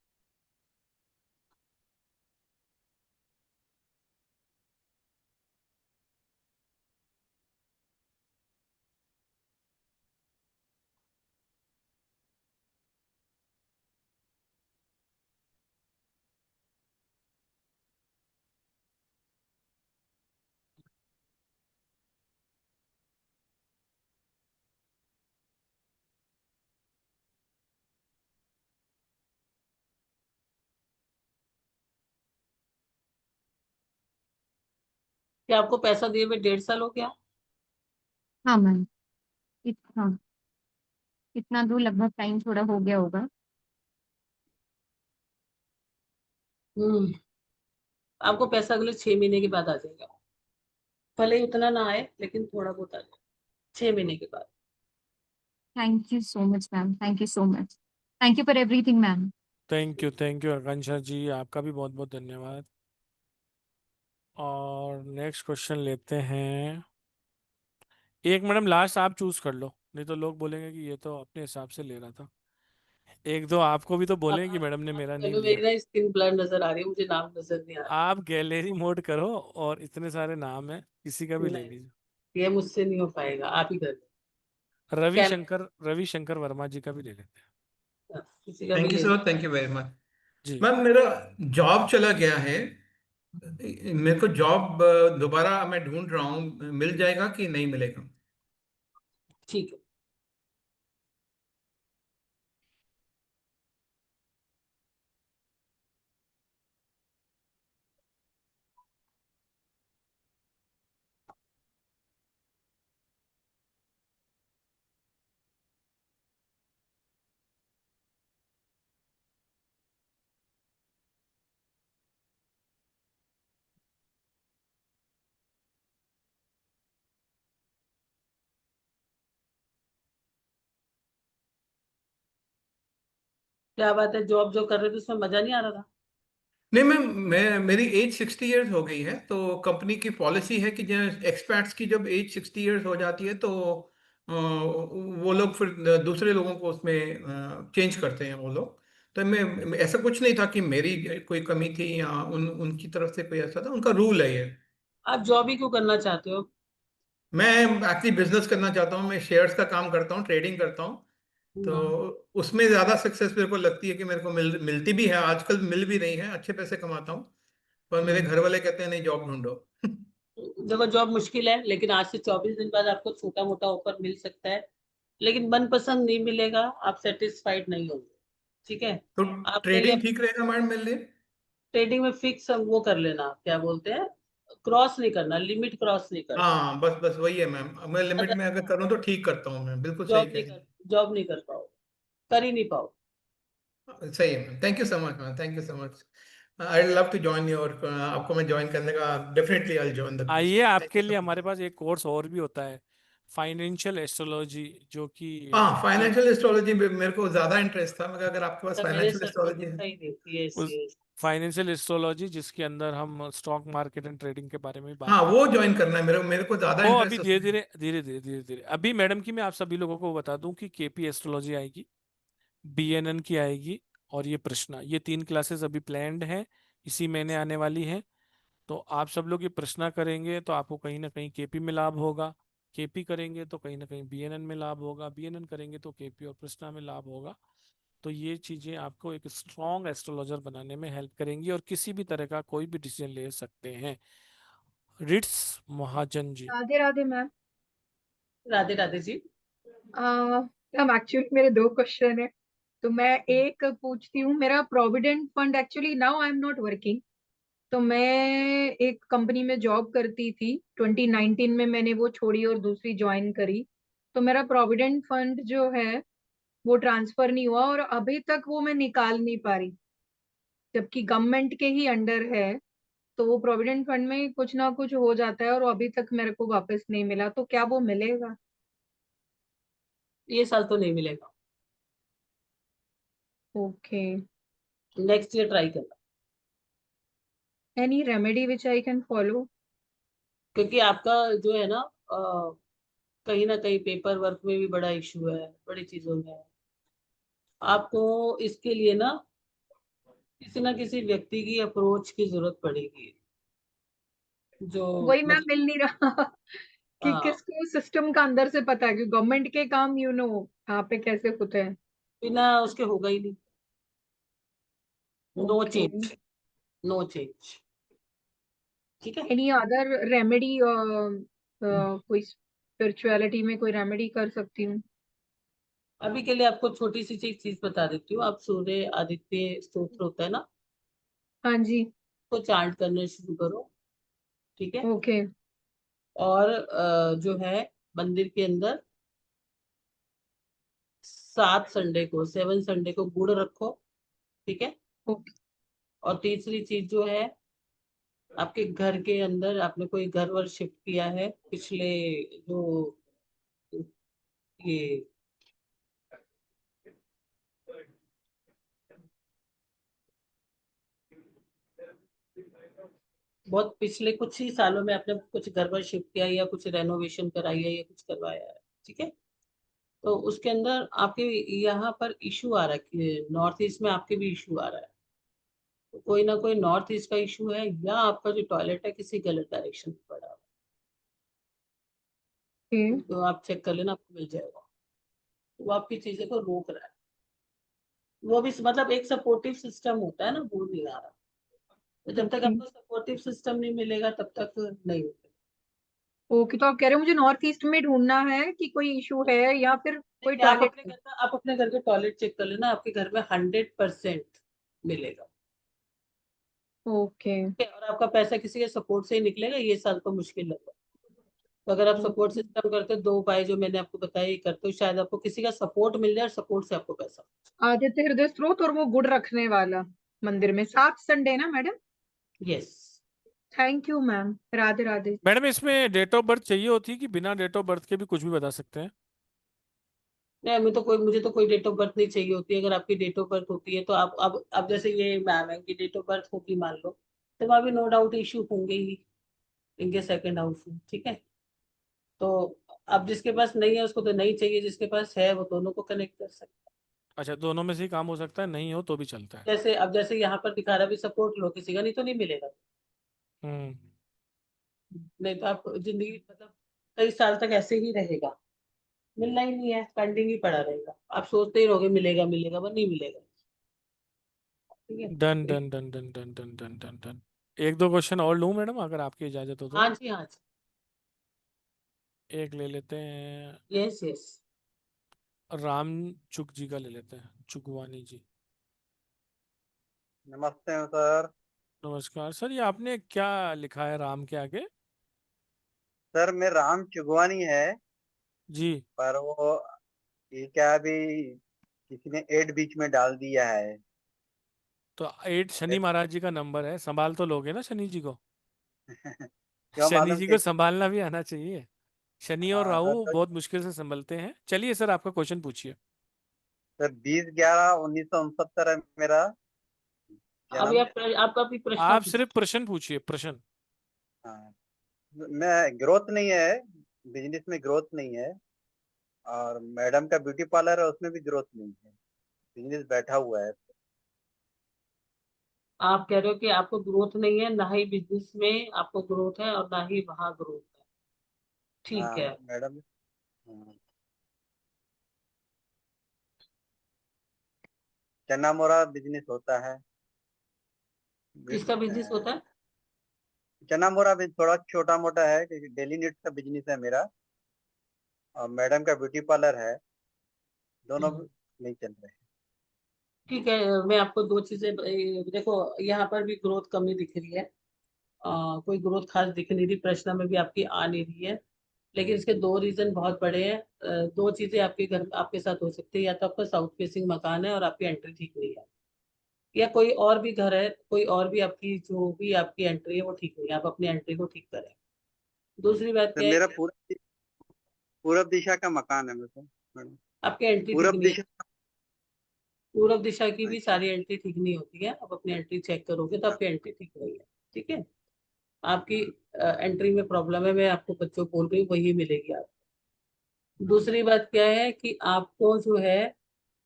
क्या आपको पैसा दिए हुए 1.5 साल हो गया? हाँ मैम, हाँ, इतना तो लगभग टाइम थोड़ा हो गया होगा। हम्म। आपको पैसा अगले 6 महीने के बाद आ जाएगा। भले ही उतना ना आए, लेकिन थोड़ा बहुत आ जाए 6 महीने के बाद। Thank you so much ma'am, thank you so much. Thank you for everything ma'am. Thank you Akanksha ji, आपका भी बहुत बहुत धन्यवाद। और नेक्स्ट क्वेश्चन लेते हैं, एक मैडम लास्ट आप चूज कर लो, नहीं तो लोग बोलेंगे कि ये तो अपने हिसाब से ले रहा था। एक दो आपको भी तो अब बोलेंगे कि अब मैडम ने अब मेरा नहीं चलो, लिया। मेरी ना स्किन ब्लर नजर आ रही है, मुझे नाम नजर नहीं आ रहा। आप गैलरी मोड करो और इतने सारे नाम है, किसी का भी ले नहीं, लीजिए। ये मुझसे नहीं हो पाएगा, आप ही कर लो। कैमरा, रविशंकर वर्मा जी का भी ले लेते हैं। किसी का भी थैंक यू ले लो। Sir, thank you very much. जी। मैम, मेरा जॉब चला गया है। मेरे को जॉब दोबारा मैं ढूंढ रहा हूँ, मिल जाएगा कि नहीं मिलेगा? ठीक है। क्या बात है, जॉब जो कर रहे थे उसमें मजा नहीं आ रहा था? नहीं मैम, मैं मेरी एज 60 ईयर्स हो गई है, तो कंपनी की पॉलिसी है कि जब एक्सपैट्स की जब एज 60 ईयर्स हो जाती है तो वो लोग फिर दूसरे लोगों को उसमें चेंज करते हैं वो लोग। तो मैं ऐसा कुछ नहीं था कि मेरी कोई कमी थी या उनकी तरफ से कोई ऐसा था, उनका रूल है ये। आप जॉब ही क्यों करना चाहते हो? मैं एक्चुअली बिजनेस करना चाहता हूँ, मैं शेयर्स का काम करता हूँ, ट्रेडिंग करता हूँ। तो हाँ। उसमें ज्यादा सक्सेस मेरे को लगती है कि मेरे को मिलती भी है, आजकल मिल भी रही है, अच्छे पैसे कमाता हूँ। पर मेरे हम्म। घर वाले कहते हैं नहीं, जॉब ढूंढो। देखो, जॉब मुश्किल है, लेकिन आज से 24 दिन बाद आपको छोटा मोटा ऑफर मिल सकता है, लेकिन मनपसंद नहीं मिलेगा, आप सेटिस्फाइड नहीं होंगे। ठीक है। तो आपके लिए ट्रेडिंग ठीक रहेगा मैडम मेरे लिए? ट्रेडिंग में फिक्स वो कर लेना, क्या बोलते हैं, क्रॉस नहीं करना, लिमिट क्रॉस नहीं करना। हाँ, बस बस वही है मैम, मैं लिमिट अदर में अगर करूँ तो ठीक करता हूँ, मैं बिल्कुल सही जॉब कह नहीं रही कर जॉब नहीं कर पाओ, कर ही नहीं पाओ। हूँ। सही है ma'am, thank you so much ma'am, thank you so much. I love to join your, आपको मैं ज्वाइन करने का definitely I join the course. आइए, थैंक यू आपके सो लिए मच। हमारे पास एक कोर्स और भी होता है, फाइनेंशियल एस्ट्रोलॉजी, जो कि हाँ, ये फाइनेंशियल एस्ट्रोलॉजी में मेरे को ज्यादा इंटरेस्ट था, मगर अगर आपके पास अच्छा, मेरे फाइनेंशियल सर को एस्ट्रोलॉजी है। दिखता ही नहीं। यस उस यस। फाइनेंशियल एस्ट्रोलॉजी जिसके अंदर हम स्टॉक मार्केट एंड ट्रेडिंग के बारे में बात हाँ, करते वो हैं, ज्वाइन करना है, मेरे मेरे को ज्यादा वो अभी इंटरेस्ट धीरे उसमें है। धीरे धीरे धीरे धीरे धीरे अभी मैडम की मैं आप सभी लोगों को बता दूं कि केपी एस्ट्रोलॉजी आएगी, बीएनएन की आएगी, और ये प्रश्ना, ये 3 क्लासेस अभी प्लान्ड हैं, इसी महीने आने वाली हैं। तो आप सब लोग ये प्रश्ना करेंगे तो आपको कहीं ना कहीं केपी में लाभ होगा, केपी करेंगे तो कहीं ना कहीं बीएनएन में लाभ होगा, बीएनएन करेंगे तो केपी और प्रश्ना में लाभ होगा। तो ये चीजें आपको एक स्ट्रॉन्ग एस्ट्रोलॉजर बनाने में हेल्प करेंगी और किसी भी तरह का कोई भी डिसीजन ले सकते हैं। Ritz Mahajan ji. Radhe Radhe ma'am. Radhe Radhe ji. Ma'am actually मेरे दो क्वेश्चन है। तो मैं एक पूछती हूँ, मेरा provident fund actually now I am not working. तो मैं एक कंपनी में जॉब करती थी, 2019 में मैंने वो छोड़ी और दूसरी ज्वाइन करी। तो मेरा प्रोविडेंट फंड जो है वो ट्रांसफर नहीं हुआ और अभी तक वो मैं निकाल नहीं पा रही, जबकि गवर्नमेंट के ही अंडर है। तो वो प्रोविडेंट फंड में कुछ ना कुछ हो जाता है और अभी तक मेरे को वापस नहीं मिला, तो क्या वो मिलेगा? ये साल तो नहीं मिलेगा, ओके। नेक्स्ट ईयर ट्राई करना। Any remedy which I can follow? क्योंकि आपका जो है ना कहीं ना कहीं पेपर वर्क में भी बड़ा इशू है, बड़ी चीजों में है। आपको इसके लिए ना किसी ना किसी व्यक्ति की अप्रोच की जरूरत पड़ेगी, जो वही मैम मतलब मिल नहीं रहा कि हाँ, किसको सिस्टम का अंदर से पता है कि गवर्नमेंट के काम यहाँ पे कैसे होते हैं। बिना उसके होगा ही नहीं। No okay. Change, no change. ठीक है। Any other remedy? कोई स्पिरिचुअलिटी में कोई रेमेडी कर सकती हूँ? अभी के लिए आपको छोटी सी चीज बता देती हूँ। आप सूर्य आदित्य स्तोत्र होता है ना, हाँ जी। तो चांट करना शुरू करो। ठीक है। ओके। और जो है मंदिर के अंदर 7 संडे को, 7 संडे को गुड़ रखो। ठीक है। ओके। और तीसरी चीज जो है, आपके घर के अंदर आपने कोई घर वर शिफ्ट किया है पिछले जो ये बहुत पिछले कुछ ही सालों में आपने कुछ घर वर शिफ्ट किया या कुछ रेनोवेशन कराई है या कुछ करवाया है। ठीक है। तो उसके अंदर आपके यहाँ पर इशू आ रहा है, नॉर्थ ईस्ट में आपके भी इशू आ रहा है। तो कोई ना कोई नॉर्थ ईस्ट का इशू है, या आपका जो टॉयलेट है किसी गलत डायरेक्शन में पड़ा हुआ है। तो आप चेक कर लेना, आपको मिल जाएगा। तो वो आपकी चीजें को रोक रहा है। वो भी मतलब एक सपोर्टिव सिस्टम होता है ना, वो नहीं आ रहा। तो जब तक ओके। आपको सपोर्टिव सिस्टम नहीं मिलेगा तब तक नहीं होगा। ओके, तो आप कह रहे हो मुझे नॉर्थ ईस्ट में ढूंढना है कि कोई इशू है या फिर कोई नहीं, टॉयलेट है? आप अपने घर के टॉयलेट चेक कर लेना, आपके घर में 100% मिलेगा। ओके। ठीक है। और आपका पैसा किसी के सपोर्ट से ही निकलेगा, ये साल तो मुश्किल लग रहा है। तो अगर आप सपोर्ट ओके। सिस्टम करते हो, 2 उपाय जो मैंने आपको बताया ये करते हो, शायद आपको किसी का सपोर्ट मिल जाए और सपोर्ट से आपको पैसा। आदित्य हृदय स्त्रोत और वो गुड़ रखने वाला मंदिर में 7 संडे ना madam? Yes. Thank you ma'am. Radhe Radhe. Madam इसमें डेट ऑफ बर्थ चाहिए होती है कि बिना डेट ऑफ बर्थ के भी कुछ भी बता सकते हैं? नहीं, मुझे तो कोई डेट ऑफ बर्थ नहीं चाहिए होती। अगर आपकी डेट ऑफ बर्थ होती है तो आप अब जैसे ये मैम है कि डेट ऑफ बर्थ होगी मान लो, तो वहाँ भी नो डाउट इशू होंगे ही इनके सेकंड हाउस में। ठीक है। तो अब जिसके पास नहीं है उसको तो नहीं चाहिए, जिसके पास है वो दोनों को कनेक्ट कर सकता अच्छा, दोनों में से ही काम हो सकता है, नहीं हो तो भी चलता है। है। जैसे अब जैसे यहाँ पर दिखा रहा भी सपोर्ट लो किसी का, नहीं तो नहीं मिलेगा। हम्म। नहीं तो आप जिंदगी मतलब कई साल तक ऐसे ही रहेगा, मिलना ही नहीं है, पेंडिंग ही पड़ा रहेगा। आप सोचते ही रहोगे मिलेगा मिलेगा, पर नहीं मिलेगा। ठीक है। डन तो done done done done done done done done. एक दो क्वेश्चन और लूँ मैडम, अगर आपकी इजाज़त हो तो? हाँ जी, हाँ जी। एक ले लेते हैं। Yes yes. राम चुक जी का ले लेते हैं, चुगवानी जी। नमस्ते सर। नमस्कार सर, ये आपने क्या लिखा है राम के आगे? सर मैं राम चुगवानी है, जी। पर वो ये क्या अभी किसी ने एड बीच में डाल दिया है। तो 8 शनि महाराज जी का नंबर है, संभाल तो लोगे ना शनि जी को? क्यों शनि मालूम जी को कैसे? संभालना भी आना चाहिए। शनि और हाँ सर, राहु तो बहुत मुश्किल से संभलते हैं। चलिए सर, आपका क्वेश्चन पूछिए। सर 20/11/1969 है मेरा अभी जन्म। आप अभी प्रश्न आप पूछिए। सिर्फ प्रश्न पूछिए, प्रश्न। हाँ, मैं ग्रोथ नहीं है, बिजनेस में ग्रोथ नहीं है, और मैडम का ब्यूटी पार्लर है उसमें भी ग्रोथ नहीं है, बिजनेस बैठा हुआ है। आप कह रहे हो कि आपको ग्रोथ नहीं है, ना ही बिजनेस में आपको ग्रोथ है और ना ही वहां ग्रोथ है। ठीक हाँ है। मैडम। हाँ, चना मोरा बिजनेस होता है। किसका बिजनेस होता है? चना मोरा भी थोड़ा छोटा मोटा है, क्योंकि डेली नीड्स का बिजनेस है मेरा, और मैडम का ब्यूटी पार्लर है। दोनों नहीं चल रहे। ठीक है, मैं आपको दो चीजें देखो, यहाँ पर भी ग्रोथ कमी दिख रही है। कोई ग्रोथ खास दिख नहीं रही, प्रश्न में भी आपकी आ नहीं रही है। लेकिन इसके दो रीजन बहुत बड़े हैं। दो चीजें आपके घर आपके साथ हो सकती है। या तो आपका साउथ फेसिंग मकान है और आपकी एंट्री ठीक नहीं है, या कोई और भी घर है, कोई और भी आपकी जो भी आपकी एंट्री है वो ठीक नहीं है। आप अपनी एंट्री को ठीक करें। दूसरी बात तो क्या है मेरा कि पूरब दिशा का मकान है मेरे को मैडम। आपकी एंट्री ठीक पूरब नहीं है। दिशा। पूरब दिशा की भी अच्छा। सारी एंट्री ठीक नहीं होती है। आप अपनी एंट्री चेक करोगे तो आपकी एंट्री ठीक नहीं है। ठीक है, आपकी एंट्री में प्रॉब्लम है। मैं आपको बच्चों को बोल रही हूँ, वही मिलेगी आपको। दूसरी बात क्या है कि आपको जो है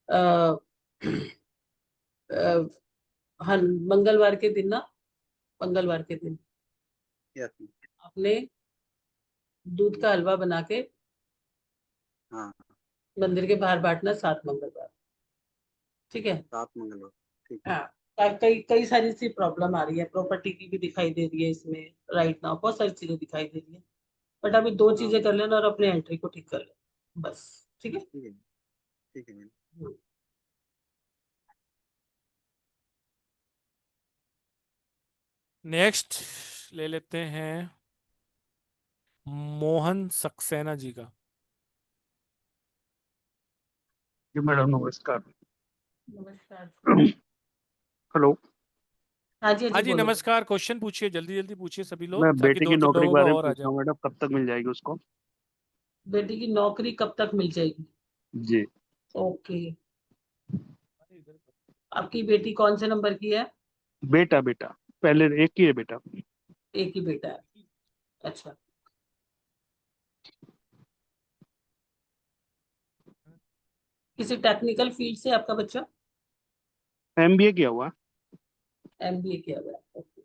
आ, हाँ, मंगलवार के दिन ना, मंगलवार के दिन यस। आपने दूध का हलवा बना के हाँ। मंदिर के बाहर बांटना 7 मंगलवार। ठीक है। 7 मंगलवार। ठीक है। हाँ, कई कई सारी सी प्रॉब्लम आ रही है, प्रॉपर्टी की भी दिखाई दे रही है इसमें। राइट नाउ बहुत सारी चीजें दिखाई दे रही है। बट अभी दो हाँ चीजें कर लेना और अपने एंट्री को ठीक कर लेना बस। ठीक है। ठीक है। ठीक है मैडम। हम्म। नेक्स्ट ले लेते हैं मोहन सक्सेना जी का। जी मैडम नमस्कार। नमस्कार। हेलो। हाँ जी, हाँ हाँ जी, जी बोलो। नमस्कार, क्वेश्चन पूछिए, जल्दी जल्दी पूछिए सभी मैं लोग, ताकि बेटे दो की तीन नौकरी के लोगों बारे को में और आ पूछ रहा जाए। हूँ मैडम, कब तक मिल जाएगी उसको? बेटी की नौकरी कब तक मिल जाएगी? जी। ओके। आपकी बेटी कौन से नंबर की है? बेटा बेटा पहले एक ही है बेटा। एक ही बेटा है। अच्छा। किसी टेक्निकल फील्ड से आपका बच्चा? एमबीए किया हुआ। एमबीए किया हुआ है। ओके।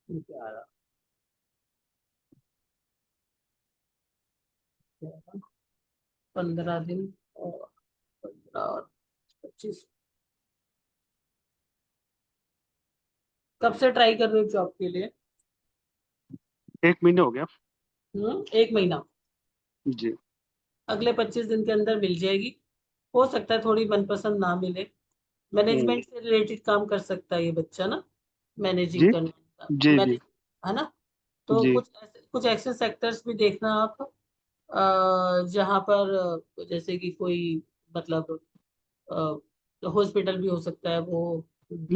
ठीक है, आ रहा। 15 दिन और 15 और 25। कब से ट्राई कर रहे हो जॉब के लिए? 1 महीने हो गया। 1 महीना। जी। अगले 25 दिन के अंदर मिल जाएगी। हो सकता है थोड़ी मनपसंद ना मिले। हम्म। मैनेजमेंट से रिलेटेड काम कर सकता है ये बच्चा ना, मैनेजिंग जी करने का, जी जी मैनेज, है ना? तो जी। कुछ ऐसे सेक्टर्स भी देखना आप, जहाँ पर जैसे कि कोई मतलब हॉस्पिटल भी हो सकता है वो।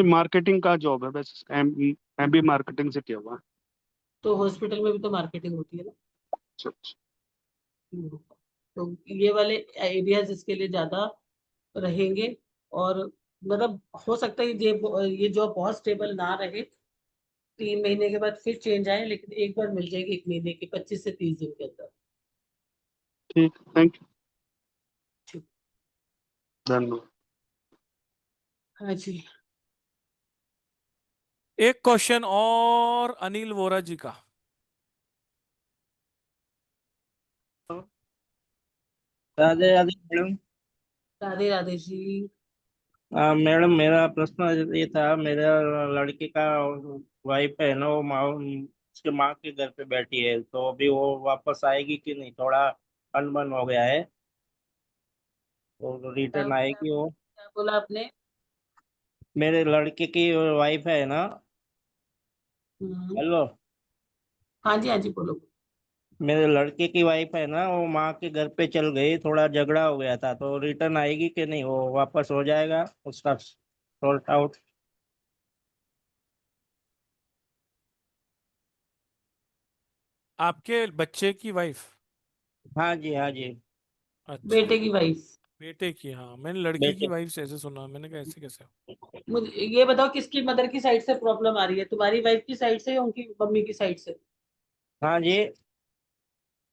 मार्केटिंग का जॉब है बस। एमबी मार्केटिंग से किया हुआ है। तो हॉस्पिटल में भी तो मार्केटिंग होती है ना। अच्छा, अच्छा। हम्म। तो ये वाले एरियाज इसके लिए ज्यादा रहेंगे। और मतलब हो सकता है ये जॉब बहुत स्टेबल ना रहे, 3 महीने के बाद फिर चेंज आए, लेकिन एक बार मिल जाएगी 1 महीने के 25 से 30 दिन के अंदर। ठीक, थैंक यू। ठीक। धन्यवाद। हाँ जी। एक क्वेश्चन और अनिल वोरा जी का। राधे राधे मैडम। राधे राधे जी। मैडम मेरा प्रश्न ये था, मेरे लड़के का वाइफ है ना, वो माँ उसके माँ के घर पे बैठी है, तो अभी वो वापस आएगी कि नहीं, थोड़ा अनबन हो गया है, तो क्या रिटर्न क्या आएगी वो? क्या बोला आपने? मेरे लड़के की वाइफ है ना। हम्म। हेलो। हाँ जी, हाँ जी, बोलो। मेरे लड़के की वाइफ है ना, वो माँ के घर पे चल गई, थोड़ा झगड़ा हो गया था, तो रिटर्न आएगी कि नहीं, वो वापस हो जाएगा उसका सॉर्ट आउट? आपके बच्चे की वाइफ? हाँ जी, हाँ जी। अच्छा, बेटे की वाइफ। बेटे की। हाँ, मैंने लड़की की बेटे। वाइफ से ऐसे सुना, मैंने कहा ऐसे कैसे? मुझे ये बताओ किसकी मदर की साइड से प्रॉब्लम आ रही है, तुम्हारी वाइफ की साइड से या उनकी मम्मी की साइड से? हाँ जी।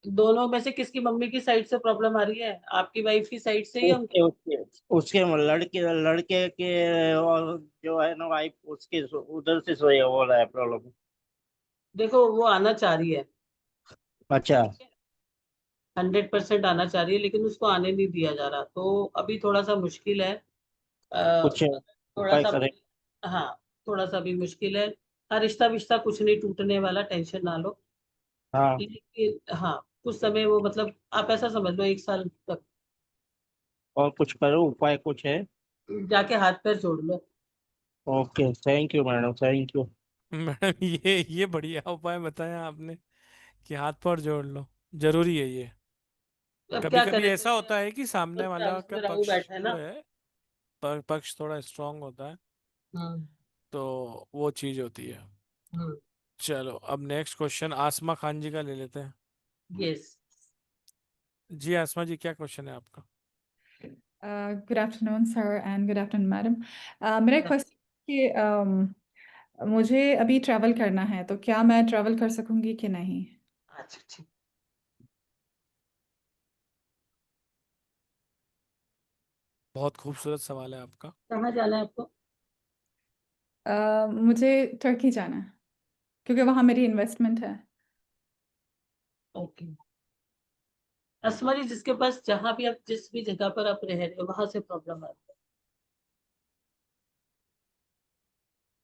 दोनों में से किसकी मम्मी की साइड से प्रॉब्लम आ रही है, आपकी वाइफ की साइड से या उसके उनकी? उसके उसके लड़के लड़के के, और जो है ना वाइफ उसके उधर से सोया हो रहा है प्रॉब्लम। देखो वो आना चाह रही है, अच्छा। 100% आना चाह रही है, लेकिन उसको आने नहीं दिया जा रहा, तो अभी थोड़ा सा मुश्किल है। कुछ थोड़ा उपाय सा करें। हाँ, थोड़ा सा भी मुश्किल है। हाँ, रिश्ता विश्ता कुछ नहीं टूटने वाला, टेंशन ना लो। हाँ। लेकिन हाँ, कुछ समय वो मतलब आप ऐसा समझ लो 1 साल तक और कुछ करो, उपाय कुछ है? जाके हाथ पैर जोड़ लो। Okay, thank you madam, thank you. Madam ये बढ़िया उपाय बताया आपने कि हाथ पैर जोड़ लो, जरूरी है ये। अब कभी क्या कभी करें, ऐसा होता है कि सामने तो वाला हाउस का में राहु पक्ष बैठा है जो ना। है, पक्ष थोड़ा स्ट्रांग होता है, हम्म। तो वो चीज होती है। हम्म। चलो अब नेक्स्ट क्वेश्चन आसमा खान जी का ले लेते हैं। यस। जी आसमा जी, क्या क्वेश्चन है आपका? Good afternoon, sir, and good afternoon, madam. मेरा क्वेश्चन कि मुझे अभी ट्रैवल करना है, तो क्या मैं ट्रैवल कर सकूंगी कि नहीं? अच्छा ठीक। बहुत खूबसूरत सवाल है आपका। कहाँ जाना है आपको? मुझे टर्की जाना है, क्योंकि वहाँ मेरी इन्वेस्टमेंट है। ओके। असमा जी, जिसके पास जहाँ भी आप जिस भी जगह पर आप रह रहे हो वहां से प्रॉब्लम आता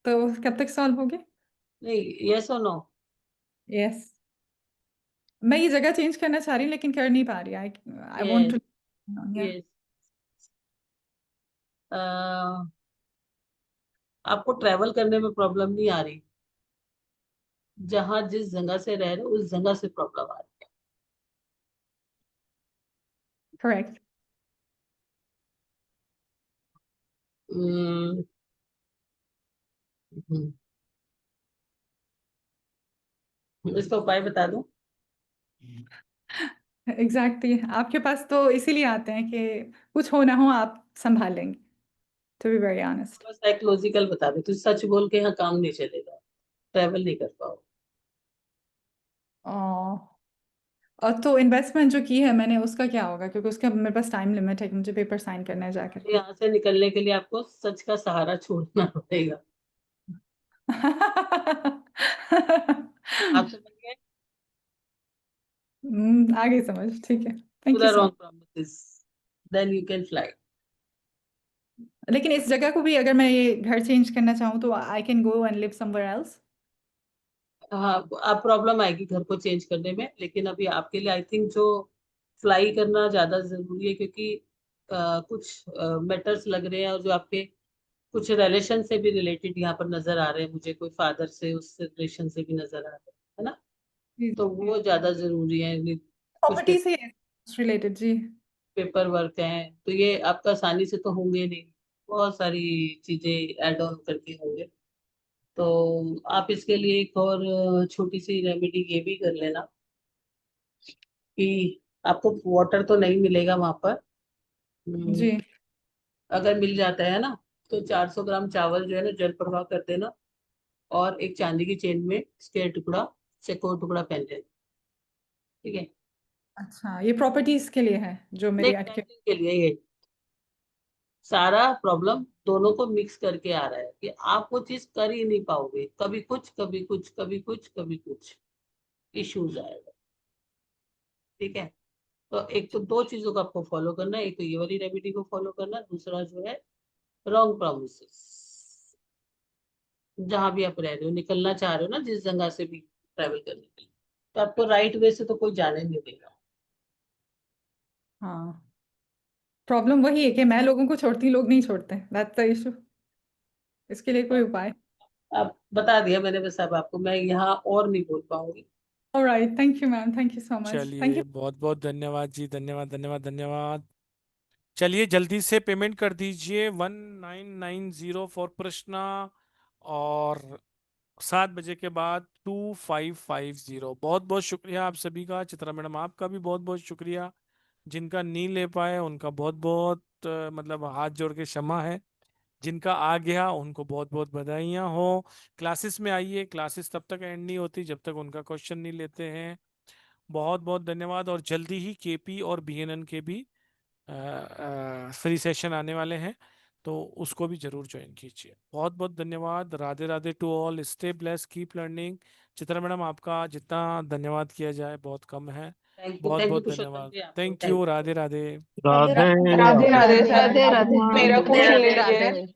तो कब तक सॉल्व होगी? है? नहीं, यस और नो? यस। मैं ये जगह चेंज करना चाह रही हूँ, लेकिन कर नहीं पा रही। आई आई वांट यस। टू। या यस। आपको ट्रैवल करने में प्रॉब्लम नहीं आ रही, जहाँ जिस जगह से रह रहे हो उस जगह से प्रॉब्लम आ रही करेक्ट। है। हम्म, इसका उपाय बता दूं? एग्जैक्टली, आपके पास तो इसीलिए आते हैं कि कुछ हो ना हो आप संभाल लेंगे, टू बी वेरी ऑनेस्ट। बस साइकोलॉजिकल बता दो, तो सच बोल के यहाँ काम नहीं चलेगा, ट्रैवल नहीं कर पाओ। और तो इन्वेस्टमेंट जो की है मैंने, उसका क्या होगा? क्योंकि उसका मेरे पास टाइम लिमिट है कि मुझे पेपर साइन करना है जाकर। तो यहाँ से निकलने के लिए आपको सच का सहारा छोड़ना पड़ेगा। आप समझ गए? आ गई समझ, ठीक है। To thank the you so much. Wrong promises, then you can fly। लेकिन इस जगह को भी अगर मैं ये घर चेंज करना चाहूँ तो I can go and live somewhere else? हाँ, आप प्रॉब्लम आएगी घर को चेंज करने में, लेकिन अभी आपके लिए आई थिंक जो फ्लाई करना ज्यादा जरूरी है, क्योंकि कुछ मैटर्स लग रहे हैं, और जो आपके कुछ रिलेशन से भी रिलेटेड यहाँ पर नजर आ रहे हैं मुझे, कोई फादर से उस रिलेशन से भी नजर आ रहे हैं, है ना? तो वो ज्यादा जरूरी है। कुछ प्रॉपर्टी से रिलेटेड जी। पेपर वर्क है, तो ये आपका आसानी से तो होंगे नहीं, बहुत सारी चीजें ऐड ऑन करके होंगे। तो आप इसके लिए एक और छोटी सी रेमेडी ये भी कर लेना कि आपको वाटर तो नहीं मिलेगा वहां पर। जी। अगर मिल जाता है ना, तो 400 ग्राम चावल जो है ना जल प्रवाह कर देना, और एक चांदी की चेन में इसके टुकड़ा, चकोर टुकड़ा पहन लेना। ठीक है? अच्छा, ये प्रॉपर्टीज के लिए है जो नहीं, मेरी अटके। ट्रैवलिंग के लिए ये सारा प्रॉब्लम दोनों को मिक्स करके आ रहा है कि आप वो चीज कर ही नहीं पाओगे, कभी कुछ कभी कुछ, कभी कुछ कभी कुछ इश्यूज आएगा। ठीक है? तो एक तो दो चीजों को आपको फॉलो करना है, एक तो ये वाली रेमेडी को फॉलो करना, दूसरा जो है रॉन्ग प्रॉमिसेस। जहां भी आप रह रहे हो, निकलना चाह रहे हो ना जिस जगह से भी ट्रैवल करने के लिए, तो आपको राइट वे से तो कोई जाने नहीं देगा। हाँ, प्रॉब्लम वही है कि मैं लोगों को छोड़ती, लोग नहीं छोड़ते। That's the issue. इसके लिए कोई उपाय? अब बता दिया मैंने बस, अब आपको मैं यहाँ और नहीं बोल पाऊंगी। Alright, thank you ma'am, thank you so much, thank चलिए यू। बहुत बहुत धन्यवाद जी, धन्यवाद धन्यवाद धन्यवाद। चलिए जल्दी से पेमेंट कर दीजिए 1990 फॉर प्रश्न, और 7 बजे के बाद 2550। बहुत बहुत शुक्रिया आप सभी का। चित्रा मैडम आपका भी बहुत बहुत शुक्रिया। जिनका नहीं ले पाए उनका बहुत बहुत मतलब हाथ जोड़ के क्षमा है। जिनका आ गया उनको बहुत बहुत बधाइयाँ हो। क्लासेस में आइए, क्लासेस तब तक एंड नहीं होती जब तक उनका क्वेश्चन नहीं लेते हैं। बहुत बहुत धन्यवाद। और जल्दी ही केपी और बीएनएन के भी फ्री सेशन आने वाले हैं, तो उसको भी जरूर ज्वाइन कीजिए। बहुत बहुत धन्यवाद। Radhe Radhe to all. Stay bless, keep learning. Chitra madam, आपका जितना धन्यवाद किया जाए बहुत कम है। बहुत थैंक यू बहुत पुरुषोत्तम धन्यवाद। जी, आपको thank thank you. You. Radhe Radhe. Radhe Radhe Radhe sir, Radhe मेरा राधे क्वेश्चन ले राधे लीजिए। राधे।